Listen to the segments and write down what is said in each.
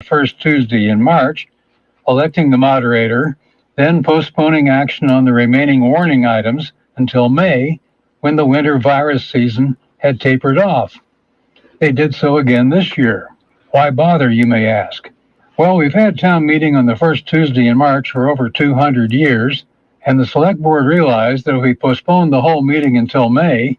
first Tuesday in March, electing the moderator, then postponing action on the remaining warning items until May, when the winter virus season had tapered off. They did so again this year. Why bother, you may ask? Well, we've had town meeting on the first Tuesday in March for over 200 years, and the select board realized that if we postpone the whole meeting until May,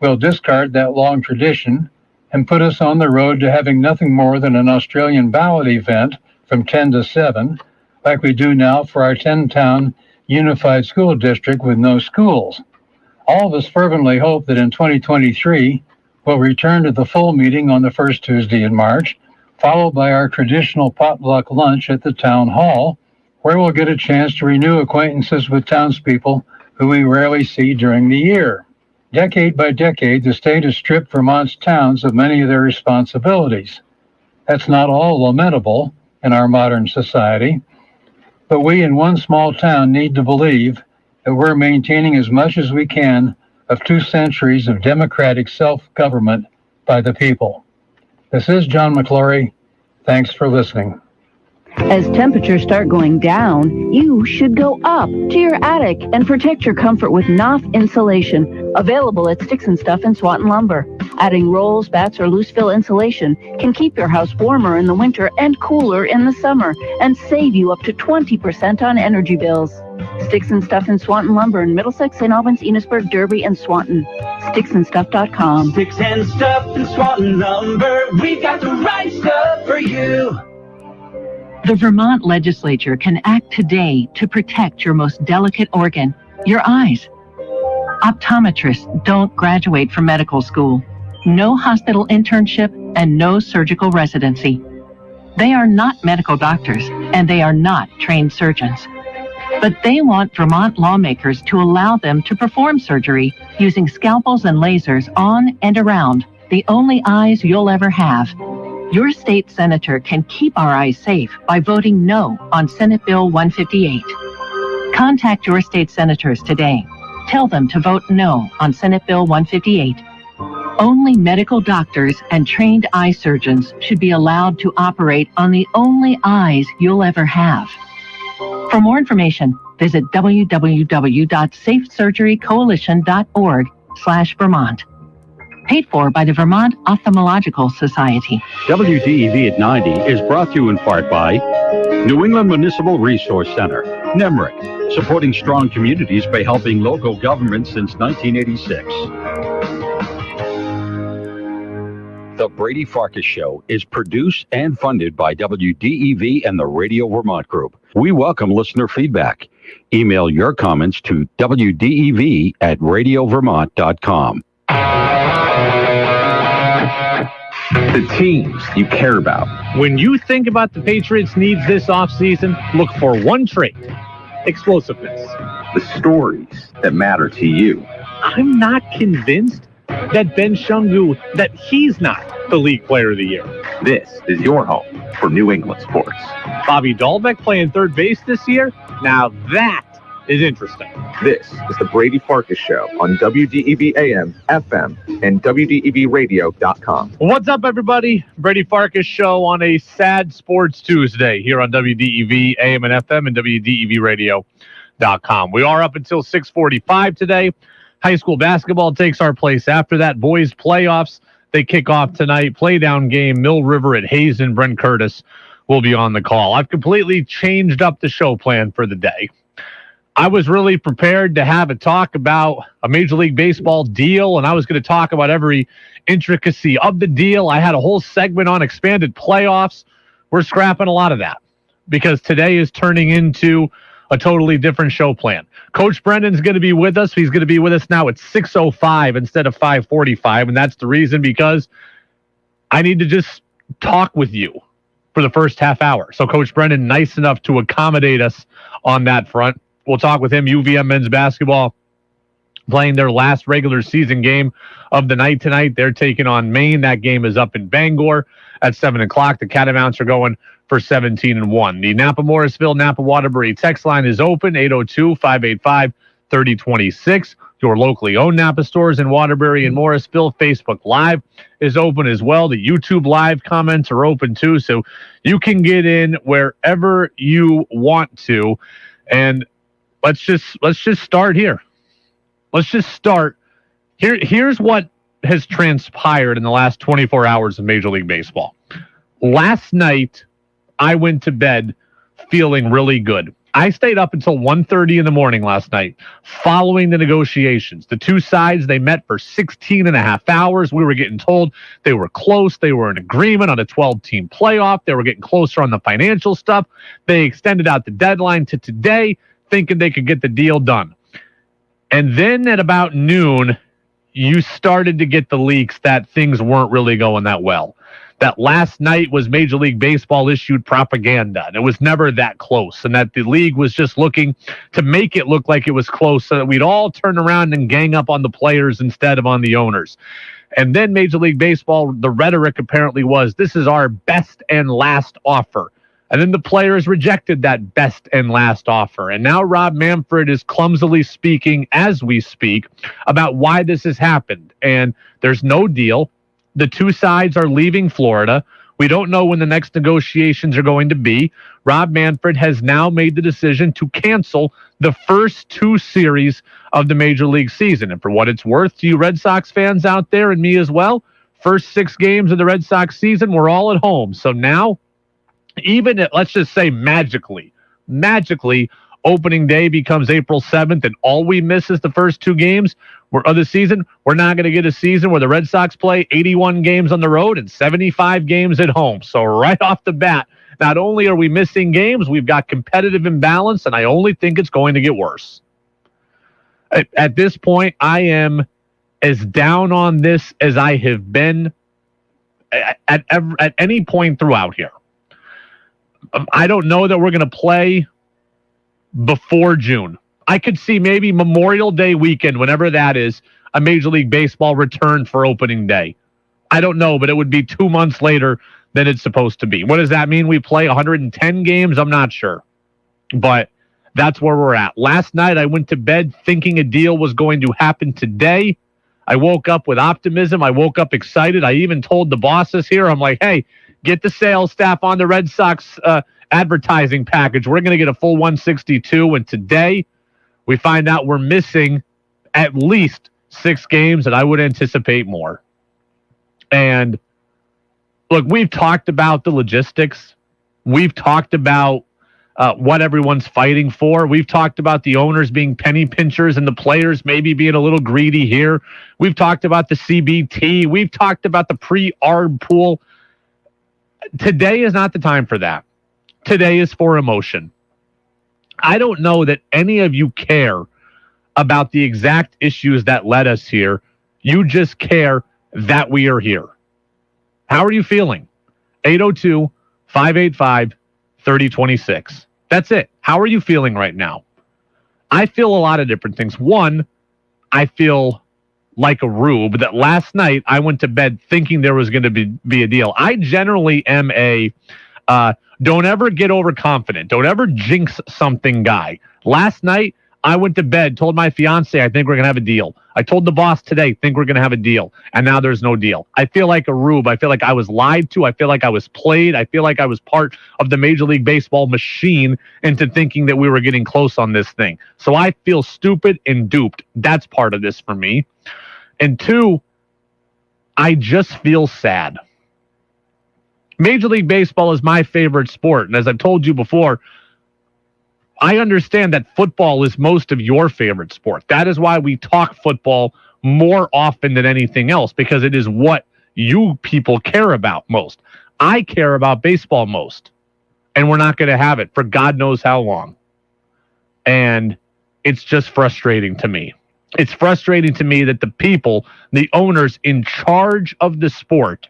we'll discard that long tradition and put us on the road to having nothing more than an Australian ballot event from 10 to 7, like we do now for our 10-town unified school district with no schools. All of us fervently hope that in 2023, we'll return to the full meeting on the first Tuesday in March, followed by our traditional potluck lunch at the town hall, where we'll get a chance to renew acquaintances with townspeople who we rarely see during the year. Decade by decade, the state has stripped Vermont's towns of many of their responsibilities. That's not all lamentable in our modern society, but we in one small town need to believe that we're maintaining as much as we can of 2 centuries of democratic self-government by the people. This is John McClory. Thanks for listening. As temperatures start going down, you should go up to your attic and protect your comfort with Knopf insulation, available at Sticks and Stuff and Swanton Lumber. Adding rolls, bats, or loose fill insulation can keep your house warmer in the winter and cooler in the summer, and save you up to 20% on energy bills. Sticks and Stuff and Swanton Lumber in Middlesex, St. Albans, Enosburg, Derby, and Swanton. Sticksandstuff.com. Sticks and Stuff and Swanton Lumber, we've got the right stuff for you. The Vermont legislature can act today to protect your most delicate organ, your eyes. Optometrists don't graduate from medical school. No hospital internship and no surgical residency. They are not medical doctors and they are not trained surgeons. But they want Vermont lawmakers to allow them to perform surgery using scalpels and lasers on and around the only eyes you'll ever have. Your state senator can keep our eyes safe by voting no on Senate Bill 158. Contact your state senators today. Tell them to vote no on Senate Bill 158. Only medical doctors and trained eye surgeons should be allowed to operate on the only eyes you'll ever have. For more information, visit www.safesurgerycoalition.org/Vermont. Paid for by the Vermont Ophthalmological Society. WDEV at 90 is brought to you in part by New England Municipal Resource Center, NEMRIC, supporting strong communities by helping local governments since 1986. The Brady Farkas Show is produced and funded by WDEV and the Radio Vermont Group. We welcome listener feedback. Email your comments to wdev@radiovermont.com. The teams you care about. When you think about the Patriots' needs this offseason, look for one trait: explosiveness. The stories that matter to you. I'm not convinced that Ben Shungu, that he's not the league player of the year. This is your home for New England sports. Bobby Dahlbeck playing third base this year? Now that is interesting. This is the Brady Farkas Show on WDEV AM, FM, and WDEVradio.com. What's up, everybody? Brady Farkas Show on a sad sports Tuesday here on WDEV AM and FM and WDEVradio.com. We are up until 6:45 today. High school basketball takes our place after that. Boys playoffs, they kick off tonight. Playdown game, Mill River at Hazen. Brent Curtis will be on the call. I've completely changed up the show plan for the day. I was really prepared to have a talk about a Major League Baseball deal, and I was going to talk about every intricacy of the deal. I had a whole segment on expanded playoffs. We're scrapping a lot of that because today is turning into a totally different show plan. Coach Brennan's going to be with us. He's going to be with us now at 6:05 instead of 5:45, and that's the reason, because I need to just talk with you for the first half hour. So Coach Brennan, nice enough to accommodate us on that front. We'll talk with him. UVM men's basketball playing their last regular season game of the night tonight. They're taking on Maine. That game is up in Bangor at 7 o'clock. The Catamounts are going for 17-1. The Napa-Morrisville, Napa-Waterbury text line is open, 802-585-3026. your locally owned Napa stores in Waterbury and Morrisville. Facebook Live is open as well. The YouTube Live comments are open too, so you can get in wherever you want to. And let's just start here. Let's just start here. Here's what has transpired in the last 24 hours of Major League Baseball. Last night, I went to bed feeling really good. I stayed up until 1:30 in the morning last night following the negotiations. The two sides, they met for 16 and a half hours. We were getting told they were close. They were in agreement on a 12-team playoff. They were getting closer on the financial stuff. They extended out the deadline to today, thinking they could get the deal done. And then at about noon, you started to get the leaks that things weren't really going that well. That last night was Major League Baseball issued propaganda, and it was never that close, and that the league was just looking to make it look like it was close so that we'd all turn around and gang up on the players instead of on the owners. And then Major League Baseball, the rhetoric apparently was, this is our best and last offer. And then the players rejected that best and last offer. And now Rob Manfred is clumsily speaking as we speak about why this has happened. And there's no deal. The two sides are leaving Florida. We don't know when the next negotiations are going to be. Rob Manfred has now made the decision to cancel the first two series of the Major League season. And for what it's worth to you Red Sox fans out there and me as well, first 6 games of the Red Sox season were all at home. So now, even at, let's just say magically, opening day becomes April 7th, and all we miss is the first 2 games of the season. We're not going to get a season where the Red Sox play 81 games on the road and 75 games at home. So right off the bat, not only are we missing games, we've got competitive imbalance, and I only think it's going to get worse. At this point, I am as down on this as I have been at any point throughout here. I don't know that we're going to play before June. I could see maybe Memorial Day weekend, whenever that is, a Major League Baseball return for opening day. I don't know, but it would be 2 months later than it's supposed to be. What does that mean? We play 110 games? I'm not sure. But that's where we're at. Last night, I went to bed thinking a deal was going to happen today. I woke up with optimism. I woke up excited. I even told the bosses here, I'm like, hey, get the sales staff on the Red Sox advertising package. We're going to get a full 162. And today we find out we're missing at least 6 games, and I would anticipate more. And look, we've talked about the logistics. We've talked about what everyone's fighting for. We've talked about the owners being penny pinchers and the players maybe being a little greedy here. We've talked about the CBT. We've talked about the pre-ARB pool. Today is not the time for that. Today is for emotion. I don't know that any of you care about the exact issues that led us here. You just care that we are here. How are you feeling? 802-585-3026. That's it. How are you feeling right now? I feel a lot of different things. One, I feel like a rube that last night I went to bed thinking there was going to be a deal. I generally am a don't ever get overconfident. Don't ever jinx something guy. Last night, I went to bed, told my fiance, I think we're going to have a deal. I told the boss today, think we're going to have a deal. And now there's no deal. I feel like a rube. I feel like I was lied to. I feel like I was played. I feel like I was part of the Major League Baseball machine into thinking that we were getting close on this thing. So I feel stupid and duped. That's part of this for me. And 2, I just feel sad. Major League Baseball is my favorite sport. And as I've told you before, I understand that football is most of your favorite sport. That is why we talk football more often than anything else, because it is what you people care about most. I care about baseball most, and we're not going to have it for God knows how long. And it's just frustrating to me. It's frustrating to me that the people, the owners in charge of the sport,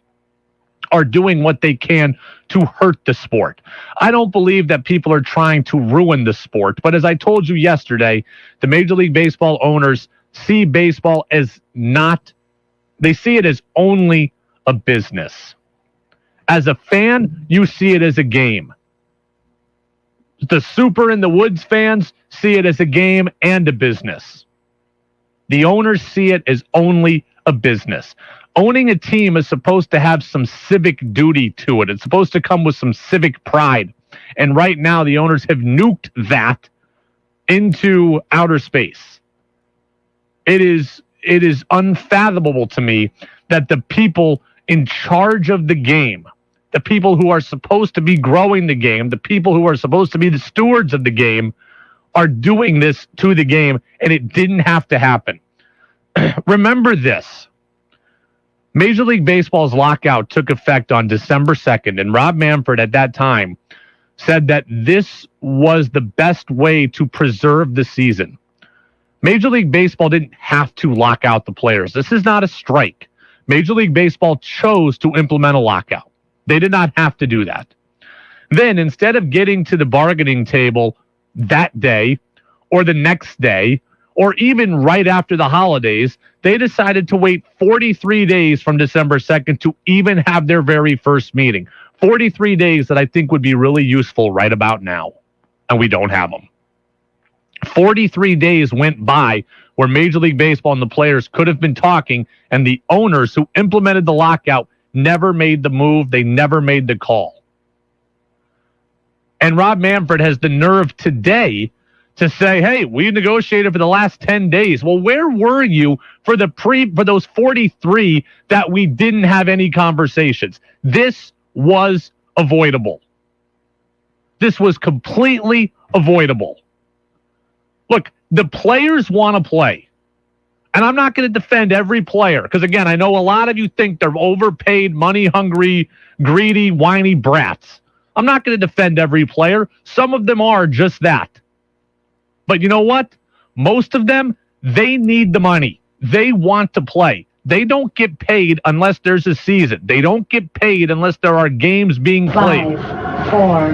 are doing what they can to hurt the sport. I don't believe that people are trying to ruin the sport, but as I told you yesterday, the Major League Baseball owners see baseball as they see it as only a business. As a fan, you see it as a game. The Super and the Woods fans see it as a game and a business. The owners see it as only a business. Owning a team is supposed to have some civic duty to it. It's supposed to come with some civic pride. And right now, the owners have nuked that into outer space. It is unfathomable to me that the people in charge of the game, the people who are supposed to be growing the game, the people who are supposed to be the stewards of the game, are doing this to the game, and it didn't have to happen. Remember this. Major League Baseball's lockout took effect on December 2nd, and Rob Manfred at that time said that this was the best way to preserve the season. Major League Baseball didn't have to lock out the players. This is not a strike. Major League Baseball chose to implement a lockout. They did not have to do that. Then, instead of getting to the bargaining table that day or the next day, or even right after the holidays, they decided to wait 43 days from December 2nd to even have their very first meeting. 43 days that I think would be really useful right about now, and we don't have them. 43 days went by where Major League Baseball and the players could have been talking, and the owners who implemented the lockout never made the move. They never made the call. And Rob Manfred has the nerve today to say, hey, we negotiated for the last 10 days. Well, where were you for those 43 that we didn't have any conversations? This was avoidable. This was completely avoidable. Look, the players want to play. And I'm not going to defend every player because, again, I know a lot of you think they're overpaid, money-hungry, greedy, whiny brats. I'm not going to defend every player. Some of them are just that. But you know what? Most of them, they need the money. They want to play. They don't get paid unless there's a season. They don't get paid unless there are games being played. 5, 4,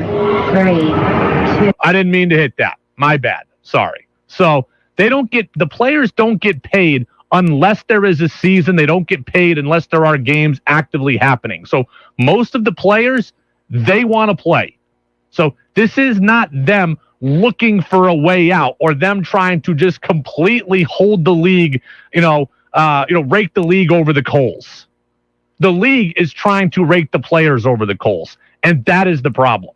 3, 2. I didn't mean to hit that. My bad. Sorry. So the players don't get paid unless there is a season. They don't get paid unless there are games actively happening. So most of the players, they want to play. So this is not them looking for a way out or them trying to just completely hold the league, rake the league over the coals. The league is trying to rake the players over the coals, and that is the problem.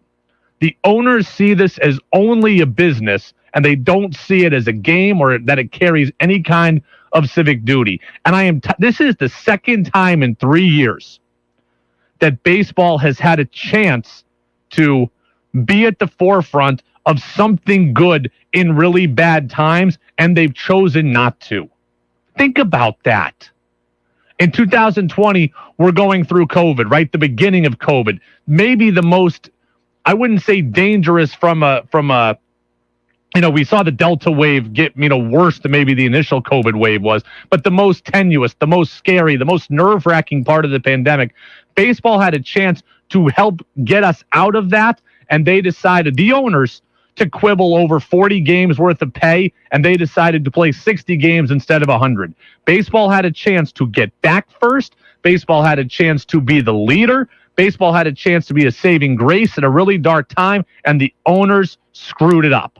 The owners see this as only a business, and they don't see it as a game or that it carries any kind of civic duty. And this is the second time in 3 years that baseball has had a chance to be at the forefront of something good in really bad times, and they've chosen not to. Think about that. In 2020, we're going through COVID, right? The beginning of COVID. Maybe the most, I wouldn't say dangerous from a we saw the Delta wave get, worse than maybe the initial COVID wave was, but the most tenuous, the most scary, the most nerve-wracking part of the pandemic. Baseball had a chance to help get us out of that, and they decided, the owners, to quibble over 40 games worth of pay, and they decided to play 60 games instead of 100. Baseball had a chance to get back first. Baseball had a chance to be the leader. Baseball had a chance to be a saving grace at a really dark time, and the owners screwed it up.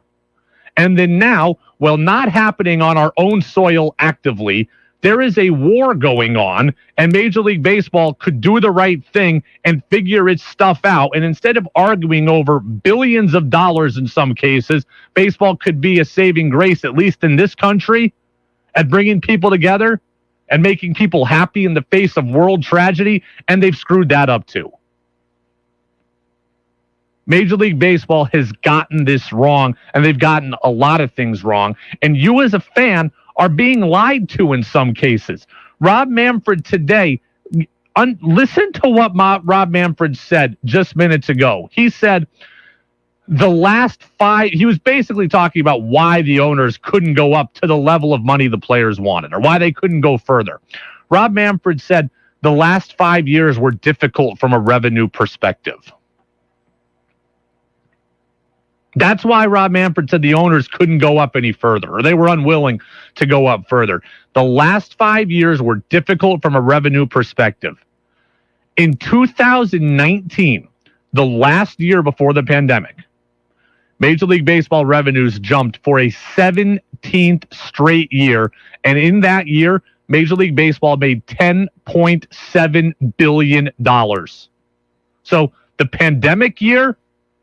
And then now, while not happening on our own soil actively, there is a war going on, and Major League Baseball could do the right thing and figure its stuff out. And instead of arguing over billions of dollars in some cases, baseball could be a saving grace, at least in this country, at bringing people together and making people happy in the face of world tragedy, and they've screwed that up too. Major League Baseball has gotten this wrong, and they've gotten a lot of things wrong. And you as a fan are being lied to in some cases. Rob Manfred today, listen to what Rob Manfred said just minutes ago. He said he was basically talking about why the owners couldn't go up to the level of money the players wanted, or why they couldn't go further. Rob Manfred said the last 5 years were difficult from a revenue perspective. That's why Rob Manfred said the owners couldn't go up any further, or they were unwilling to go up further. The last 5 years were difficult from a revenue perspective. In 2019, the last year before the pandemic, Major League Baseball revenues jumped for a 17th straight year. And in that year, Major League Baseball made $10.7 billion. So the pandemic year,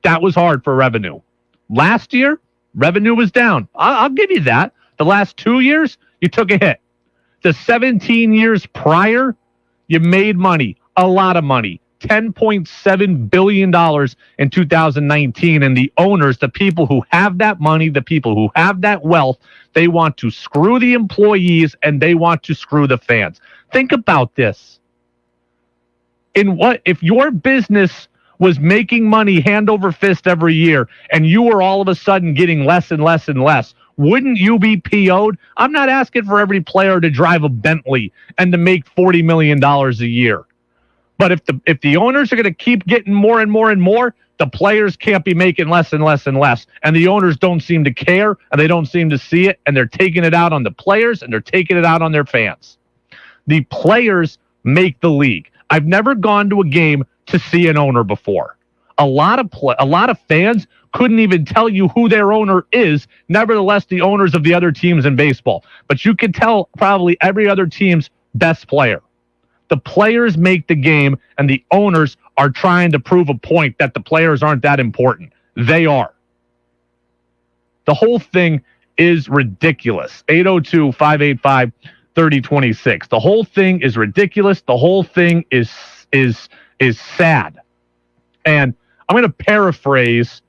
that was hard for revenue. Last year, revenue was down. I'll give you that. The last 2 years, you took a hit. The 17 years prior, you made money, a lot of money. $10.7 billion in 2019. And the owners, the people who have that money, the people who have that wealth, they want to screw the employees and they want to screw the fans. Think about this. If your business was making money hand over fist every year and you were all of a sudden getting less and less and less, wouldn't you be PO'd? I'm not asking for every player to drive a Bentley and to make $40 million a year. But if the owners are going to keep getting more and more and more, the players can't be making less and less and less. And the owners don't seem to care, and they don't seem to see it, and they're taking it out on the players, and they're taking it out on their fans. The players make the league. I've never gone to a game to see an owner before. A lot of fans couldn't even tell you who their owner is, nevertheless the owners of the other teams in baseball. But you can tell probably every other team's best player. The players make the game, and the owners are trying to prove a point that the players aren't that important. They are. The whole thing is ridiculous. 802-585-3026. The whole thing is ridiculous. The whole thing is sad. And I'm going to paraphrase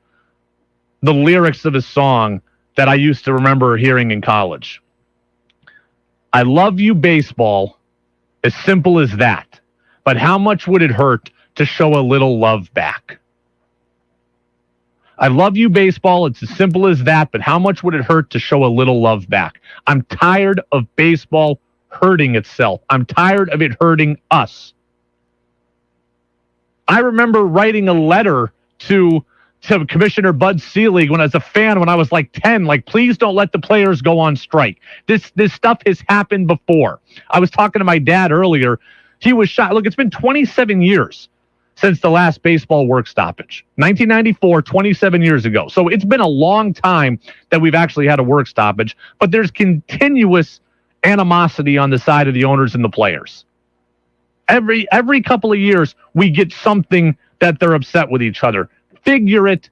the lyrics of a song that I used to remember hearing in college. I love you, baseball. As simple as that. But how much would it hurt to show a little love back? I love you, baseball. It's as simple as that. But how much would it hurt to show a little love back? I'm tired of baseball hurting itself. I'm tired of it hurting us. I remember writing a letter to Commissioner Bud Selig when I was a fan when I was like 10, like, please don't let the players go on strike. This stuff has happened before. I was talking to my dad earlier. He was shocked. Look, it's been 27 years since the last baseball work stoppage. 1994, 27 years ago. So it's been a long time that we've actually had a work stoppage, but there's continuous animosity on the side of the owners and the players. Every couple of years, we get something that they're upset with each other. Figure it.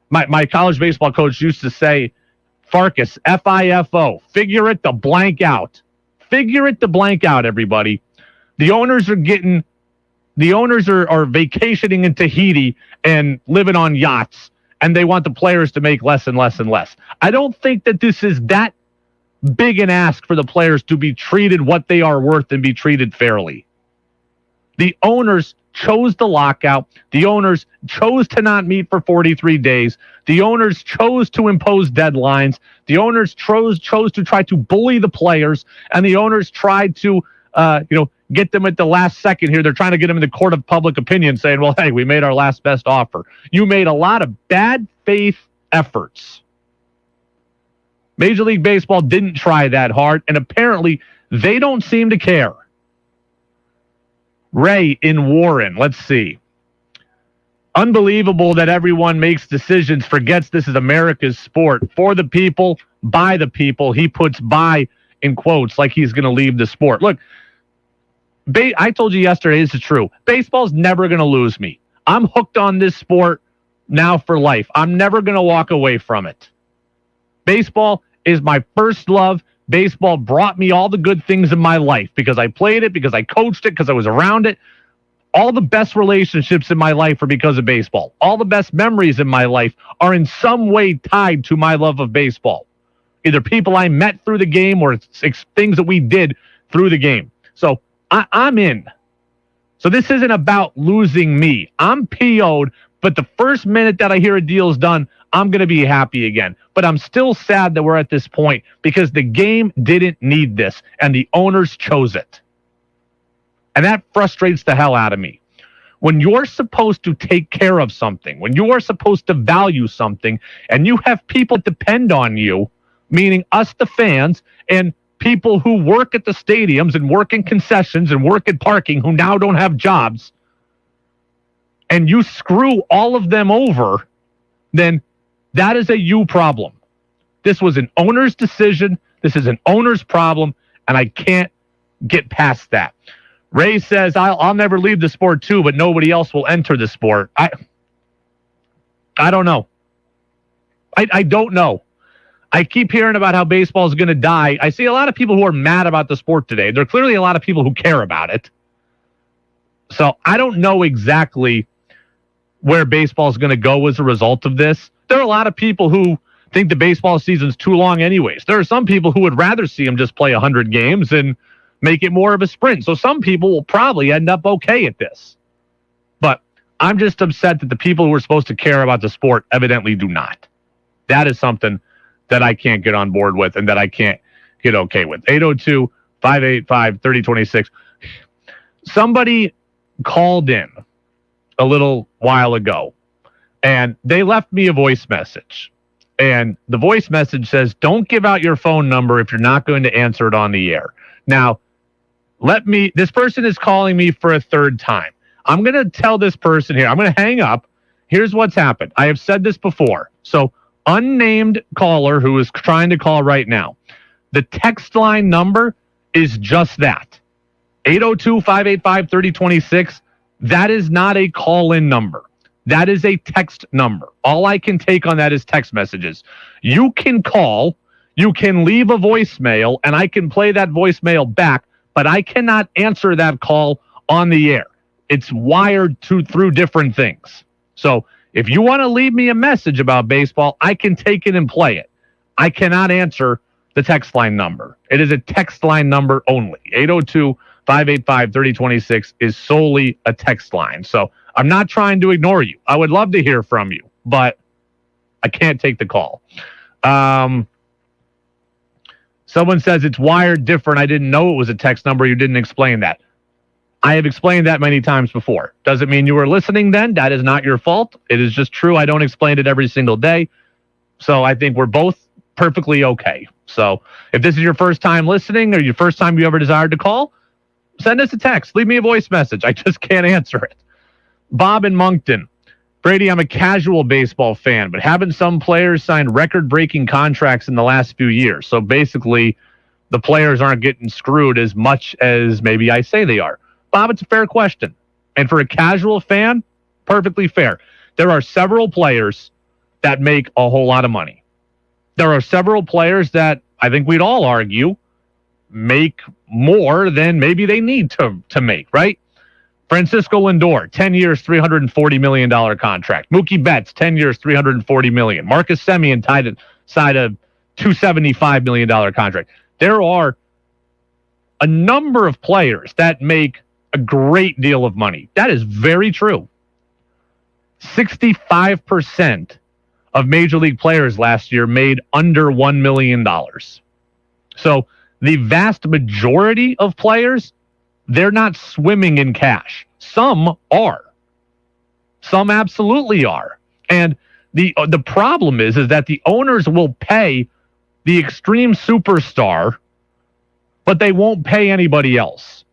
My college baseball coach used to say, Farkas, F-I-F-O, figure it the blank out. Figure it the blank out, everybody. The owners are vacationing in Tahiti and living on yachts, and they want the players to make less and less and less. I don't think that this is that big an ask for the players to be treated what they are worth and be treated fairly. The owners chose the lockout. The owners chose to not meet for 43 days. The owners chose to impose deadlines. The owners chose to try to bully the players, and the owners tried to, get them at the last second here. They're trying to get them in the court of public opinion saying, well, hey, we made our last best offer. You made a lot of bad faith efforts. Major League Baseball didn't try that hard, and apparently they don't seem to care. Ray in Warren, let's see. Unbelievable that everyone makes decisions, forgets this is America's sport. For the people, by the people. He puts by in quotes like he's going to leave the sport. Look, I told you yesterday, this is true. Baseball's never going to lose me. I'm hooked on this sport now for life. I'm never going to walk away from it. Baseball is my first love. Baseball brought me all the good things in my life because I played it, because I coached it, because I was around it. All the best relationships in my life are because of baseball. All the best memories in my life are in some way tied to my love of baseball. Either people I met through the game or things that we did through the game. So I'm in. So this isn't about losing me. I'm PO'd, but the first minute that I hear a deal's done, I'm going to be happy again. But I'm still sad that we're at this point because the game didn't need this, and the owners chose it. And that frustrates the hell out of me. When you're supposed to take care of something, when you are supposed to value something, and you have people that depend on you, meaning us, the fans, and people who work at the stadiums and work in concessions and work at parking who now don't have jobs, and you screw all of them over, then That is a you problem. This was an owner's decision. This is an owner's problem, and I can't get past that. Ray says, I'll never leave the sport too, but nobody else will enter the sport. I don't know. I don't know. I keep hearing about how baseball is going to die. I see a lot of people who are mad about the sport today. There are clearly a lot of people who care about it. So I don't know exactly where baseball is going to go as a result of this. There are a lot of people who think the baseball season's too long anyways. There are some people who would rather see them just play 100 games and make it more of a sprint. So some people will probably end up okay at this. But I'm just upset that the people who are supposed to care about the sport evidently do not. That is something that I can't get on board with and that I can't get okay with. 802-585-3026. Somebody called in a little while ago and they left me a voice message. And the voice message says, don't give out your phone number if you're not going to answer it on the air. Now, this person is calling me for a third time. I'm going to tell this person here, I'm going to hang up. Here's what's happened. I have said this before. So, unnamed caller who is trying to call right now. The text line number is just that. 802-585-3026. That is not a call-in number. That is a text number. All I can take on that is text messages. You can call, you can leave a voicemail, and I can play that voicemail back, but I cannot answer that call on the air. It's wired through different things. So if you want to leave me a message about baseball, I can take it and play it. I cannot answer the text line number. It is a text line number only. 802-585-3026 is solely a text line. So I'm not trying to ignore you. I would love to hear from you, but I can't take the call. Someone says it's wired different. I didn't know it was a text number. You didn't explain that. I have explained that many times before. Doesn't mean you were listening then. That is not your fault. It is just true. I don't explain it every single day. So I think we're both perfectly okay. So if this is your first time listening or your first time you ever desired to call, send us a text. Leave me a voice message. I just can't answer it. Bob in Moncton. Brady, I'm a casual baseball fan, but haven't some players signed record-breaking contracts in the last few years? So basically, the players aren't getting screwed as much as maybe I say they are. Bob, it's a fair question. And for a casual fan, perfectly fair. There are several players that make a whole lot of money. There are several players that I think we'd all argue make more than maybe they need to make, right? Francisco Lindor, 10 years, $340 million contract. Mookie Betts, 10 years, $340 million. Marcus Semien signed a $275 million contract. There are a number of players that make a great deal of money. That is very true. 65% of major league players last year made under $1 million. So the vast majority of players, they're not swimming in cash. Some are. Some absolutely are. And the problem is that the owners will pay the extreme superstar, but they won't pay anybody else.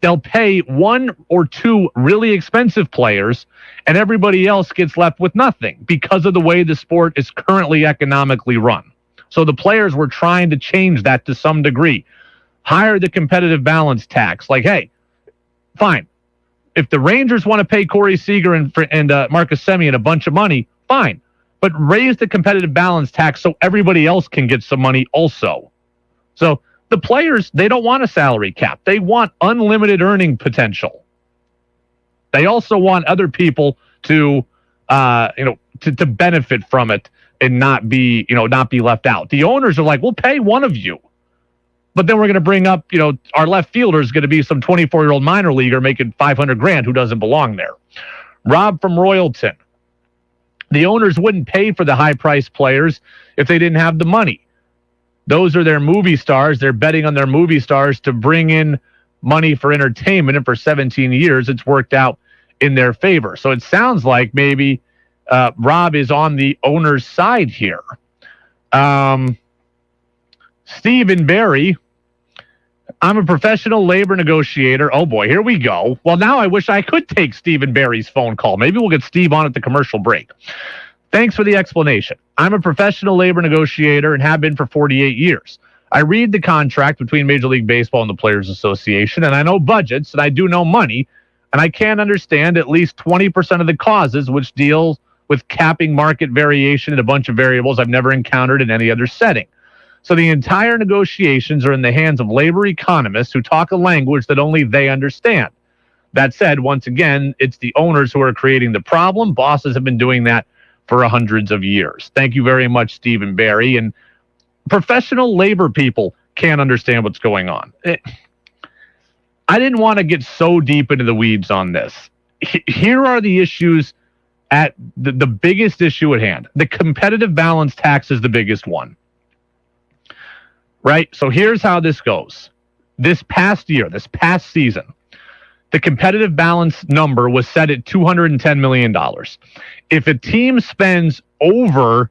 They'll pay one or two really expensive players, and everybody else gets left with nothing because of the way the sport is currently economically run. So the players were trying to change that to some degree. Hire the competitive balance tax. Like, hey, fine. If the Rangers want to pay Corey Seager and Marcus Semien a bunch of money, fine. But raise the competitive balance tax so everybody else can get some money also. So the players, they don't want a salary cap. They want unlimited earning potential. They also want other people to benefit from it and not be left out. The owners are like, we'll pay one of you, but then we're going to bring up, our left fielder is going to be some 24-year-old minor leaguer making $500,000 who doesn't belong there. Rob from Royalton. The owners wouldn't pay for the high-priced players if they didn't have the money. Those are their movie stars. They're betting on their movie stars to bring in money for entertainment, and for 17 years, it's worked out in their favor. So it sounds like maybe Rob is on the owner's side here. Steve and Barry, I'm a professional labor negotiator. Oh, boy, here we go. Well, now I wish I could take Steve and Barry's phone call. Maybe we'll get Steve on at the commercial break. Thanks for the explanation. I'm a professional labor negotiator and have been for 48 years. I read the contract between Major League Baseball and the Players Association, and I know budgets, and I do know money, and I can understand at least 20% of the clauses which deal with capping market variation and a bunch of variables I've never encountered in any other setting. So the entire negotiations are in the hands of labor economists who talk a language that only they understand. That said, once again, it's the owners who are creating the problem. Bosses have been doing that for hundreds of years. Thank you very much, Stephen Barry. And professional labor people can't understand what's going on. I didn't want to get so deep into the weeds on this. Here are the issues at the biggest issue at hand. The competitive balance tax is the biggest one. Right? So here's how this goes. This past year, this past season, the competitive balance number was set at $210 million. If a team spends over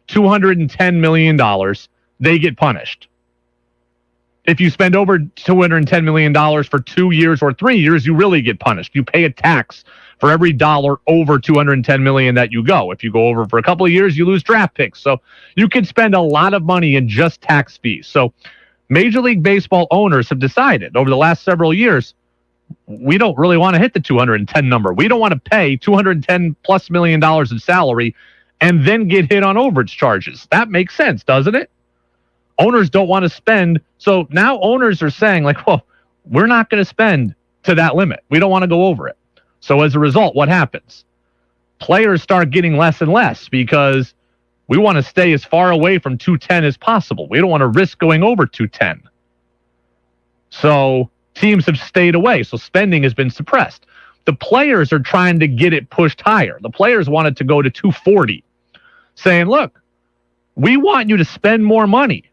$210 million, they get punished. If you spend over $210 million for 2 years or 3 years, you really get punished. You pay a tax for every dollar over $210 million that you go. If you go over for a couple of years, you lose draft picks. So you can spend a lot of money in just tax fees. So Major League Baseball owners have decided over the last several years, we don't really want to hit the 210 number. We don't want to pay $210 plus million in salary and then get hit on overage charges. That makes sense, doesn't it? Owners don't want to spend. So now owners are saying, like, well, we're not going to spend to that limit. We don't want to go over it. So as a result, what happens? Players start getting less and less because we want to stay as far away from 210 as possible. We don't want to risk going over 210. So teams have stayed away. So spending has been suppressed. The players are trying to get it pushed higher. The players want it to go to 240, saying, look, we want you to spend more money.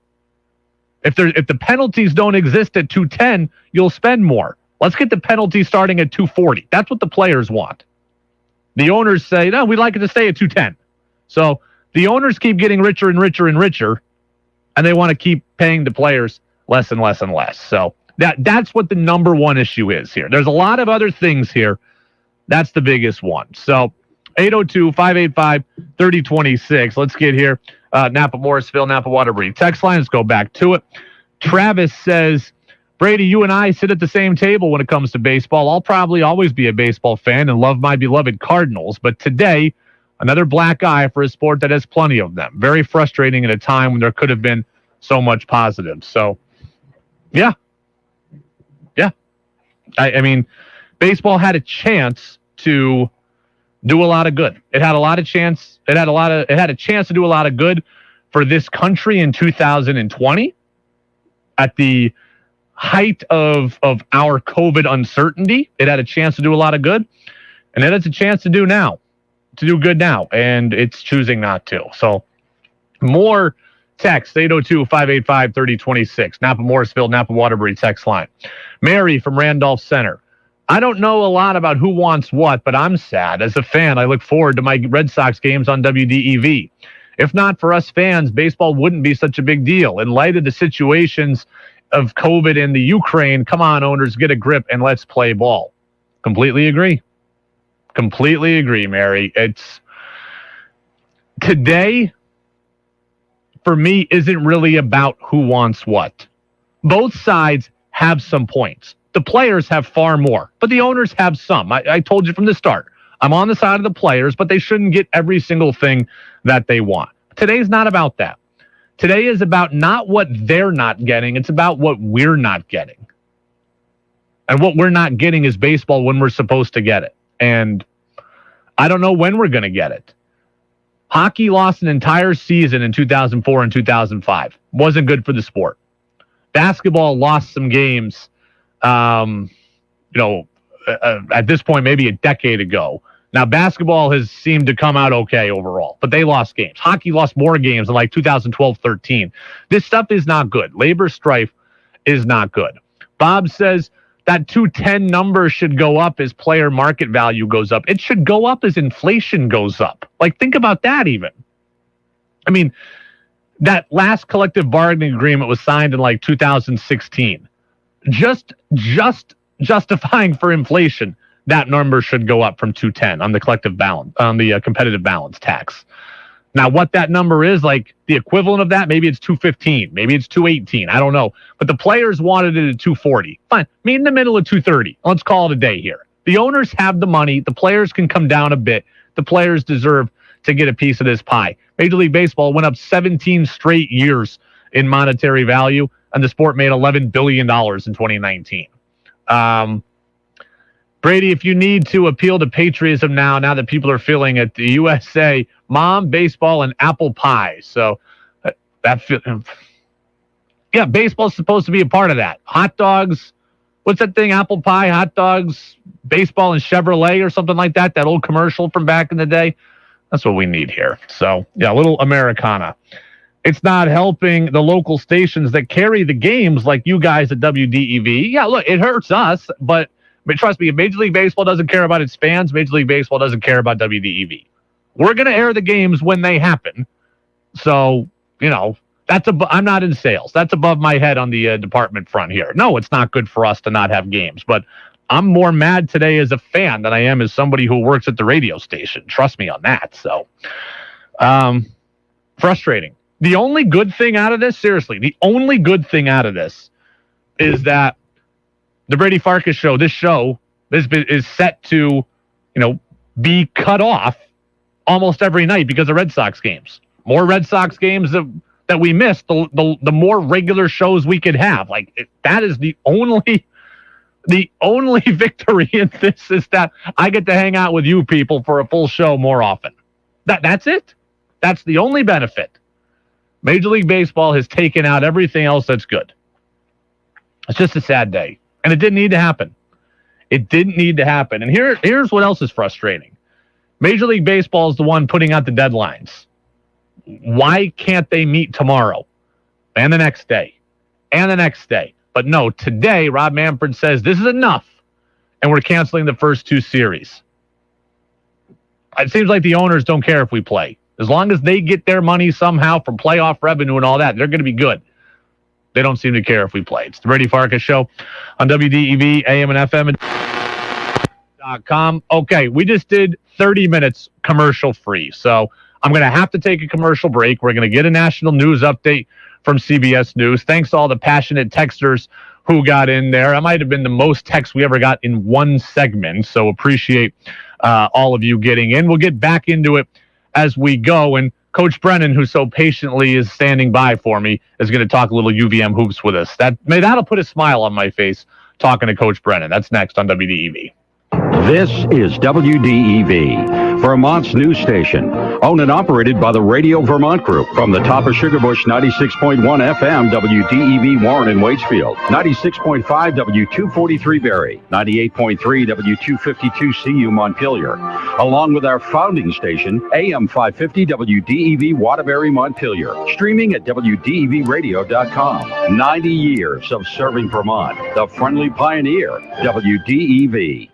If the penalties don't exist at 210, you'll spend more. Let's get the penalties starting at 240. That's what the players want. The owners say, no, we'd like it to stay at 210. So the owners keep getting richer and richer and richer, and they want to keep paying the players less and less and less. So that's what the number one issue is here. There's a lot of other things here. That's the biggest one. So 802-585-3026. Let's get here. Napa Morrisville, Napa Waterbury. Text line, let's go back to it. Travis says, Brady, you and I sit at the same table when it comes to baseball. I'll probably always be a baseball fan and love my beloved Cardinals, but today, another black eye for a sport that has plenty of them. Very frustrating at a time when there could have been so much positive. So, yeah. I mean, baseball had a chance to do a lot of good. It had a chance to do a lot of good for this country in 2020 at the height of our COVID uncertainty. It had a chance to do a lot of good, and it has a chance to do good now, and it's choosing not to. So more text, 802-585-3026, Napa Morrisville, Napa Waterbury text line. Mary from Randolph Center. I don't know a lot about who wants what, but I'm sad. As a fan, I look forward to my Red Sox games on WDEV. If not for us fans, baseball wouldn't be such a big deal. In light of the situations of COVID and the Ukraine, come on, owners, get a grip and let's play ball. Completely agree, Mary. It's today, for me, isn't really about who wants what. Both sides have some points. The players have far more, but the owners have some. I told you from the start, I'm on the side of the players, but they shouldn't get every single thing that they want. Today's not about that. Today is about not what they're not getting. It's about what we're not getting. And what we're not getting is baseball when we're supposed to get it. And I don't know when we're going to get it. Hockey lost an entire season in 2004 and 2005. Wasn't good for the sport. Basketball lost some games, at this point, maybe a decade ago. Now, basketball has seemed to come out okay overall, but they lost games. Hockey lost more games in like 2012-13. This stuff is not good. Labor strife is not good. Bob says that 210 number should go up as player market value goes up. It should go up as inflation goes up. Like, think about that even. I mean, that last collective bargaining agreement was signed in like 2016. Just justifying for inflation, that number should go up from 210 on the collective balance, on the competitive balance tax. Now, what that number is, like the equivalent of that, maybe it's 215, maybe it's 218. I don't know. But the players wanted it at 240. Fine. Meet in the middle of 230. Let's call it a day here. The owners have the money. The players can come down a bit. The players deserve to get a piece of this pie. Major League Baseball went up 17 straight years in monetary value, and the sport made $11 billion in 2019. Brady, if you need to appeal to patriotism now that people are feeling it, the USA, mom, baseball, and apple pie. So baseball's supposed to be a part of that. Hot dogs, what's that thing? Apple pie, hot dogs, baseball, and Chevrolet or something like that. That old commercial from back in the day. That's what we need here. So, yeah, a little Americana. It's not helping the local stations that carry the games like you guys at WDEV. Yeah, look, it hurts us, but trust me, if Major League Baseball doesn't care about its fans, Major League Baseball doesn't care about WDEV. We're going to air the games when they happen. So, I'm not in sales. That's above my head on the department front here. No, it's not good for us to not have games, but I'm more mad today as a fan than I am as somebody who works at the radio station. Trust me on that. So, frustrating. The only good thing out of this, seriously, the only good thing out of this is that the Brady Farkas show, this show is set to, be cut off almost every night because of Red Sox games. More Red Sox games that we missed, the more regular shows we could have. That is the only victory in this is that I get to hang out with you people for a full show more often. That's it. That's the only benefit. Major League Baseball has taken out everything else that's good. It's just a sad day. And it didn't need to happen. It didn't need to happen. And here's what else is frustrating. Major League Baseball is the one putting out the deadlines. Why can't they meet tomorrow? And the next day. And the next day. But no, today, Rob Manfred says this is enough. And we're canceling the first two series. It seems like the owners don't care if we play. As long as they get their money somehow from playoff revenue and all that, they're going to be good. They don't seem to care if we play. It's the Brady Farkas Show on WDEV, AM and FM.com. Okay, we just did 30 minutes commercial free. So I'm going to have to take a commercial break. We're going to get a national news update from CBS News. Thanks to all the passionate texters who got in there. That might have been the most text we ever got in one segment. So appreciate all of you getting in. We'll get back into it as we go, and Coach Brennan, who so patiently is standing by for me, is going to talk a little UVM hoops with us. That'll put a smile on my face talking to Coach Brennan. That's next on WDEV. This is WDEV, Vermont's news station, owned and operated by the Radio Vermont Group. From the top of Sugarbush, 96.1 FM, WDEV Warren and Waitsfield, 96.5 W243 Barrie, 98.3 W252 CU Montpelier, along with our founding station, AM 550 WDEV Waterbury Montpelier, streaming at WDEVradio.com. 90 years of serving Vermont, the friendly pioneer, WDEV.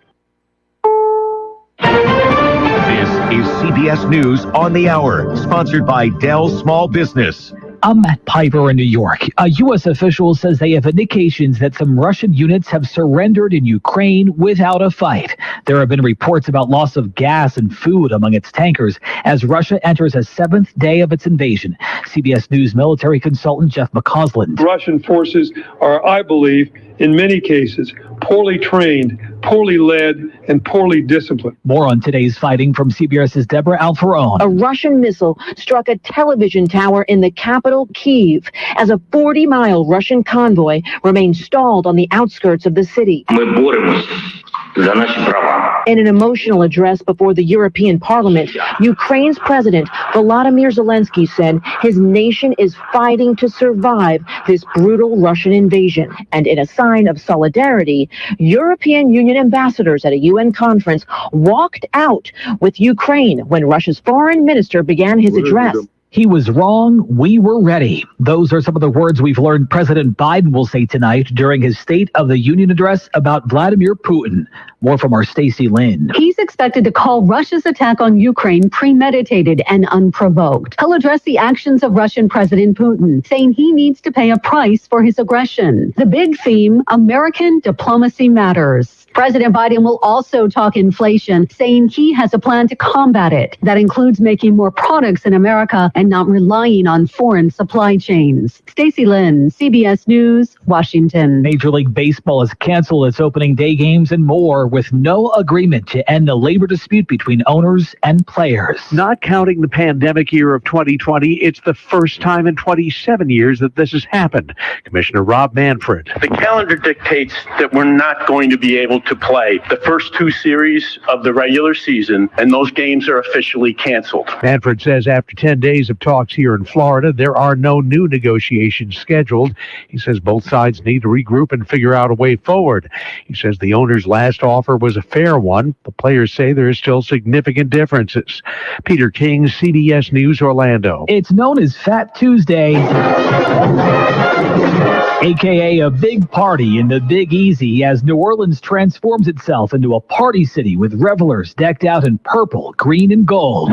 This is CBS News on the Hour, sponsored by Dell Small Business. I'm Matt Piper in New York. A U.S. official says they have indications that some Russian units have surrendered in Ukraine without a fight. There have been reports about loss of gas and food among its tankers as Russia enters a seventh day of its invasion. CBS News military consultant Jeff McCausland. Russian forces are, I believe, in many cases, poorly trained, poorly led, and poorly disciplined. More on today's fighting from CBS's Deborah Alfarone. A Russian missile struck a television tower in the capital, Kyiv, as a 40-mile Russian convoy remains stalled on the outskirts of the city. In an emotional address before the European Parliament, Ukraine's President Volodymyr Zelensky said his nation is fighting to survive this brutal Russian invasion. And in a sign of solidarity, European Union ambassadors at a UN conference walked out with Ukraine when Russia's foreign minister began his address. He was wrong. We were ready. Those are some of the words we've learned President Biden will say tonight during his State of the Union address about Vladimir Putin. More from our Stacey Lynn. He's expected to call Russia's attack on Ukraine premeditated and unprovoked. He'll address the actions of Russian President Putin, saying he needs to pay a price for his aggression. The big theme, American diplomacy matters. President Biden will also talk inflation, saying he has a plan to combat it. That includes making more products in America and not relying on foreign supply chains. Stacey Lynn, CBS News, Washington. Major League Baseball has canceled its opening day games and more with no agreement to end the labor dispute between owners and players. Not counting the pandemic year of 2020, it's the first time in 27 years that this has happened. Commissioner Rob Manfred. The calendar dictates that we're not going to be able to play the first two series of the regular season, and those games are officially canceled. Manfred says after 10 days of talks here in Florida, there are no new negotiations scheduled. He says both sides need to regroup and figure out a way forward. He says the owner's last offer was a fair one. The players say there are still significant differences. Peter King, CBS News, Orlando. It's known as Fat Tuesday, aka a big party in the Big Easy, as New Orleans transforms itself into a party city with revelers decked out in purple, green, and gold.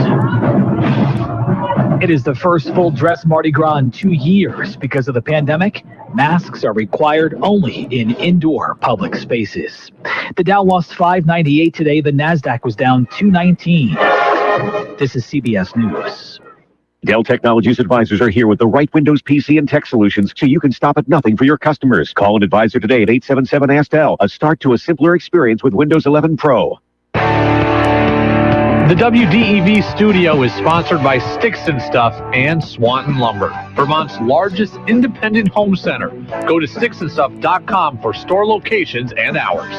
It is the first full dress Mardi Gras in 2 years. Because of the pandemic, masks are required only in indoor public spaces. The Dow lost 598 today. The NASDAQ was down 219. This is CBS News. Dell Technologies advisors are here with the right Windows PC and tech solutions so you can stop at nothing for your customers. Call an advisor today at 877-ASK-DELL. A start to a simpler experience with Windows 11 Pro. The WDEV studio is sponsored by Sticks and Stuff and Swanton Lumber, Vermont's largest independent home center. Go to sticksandstuff.com for store locations and hours.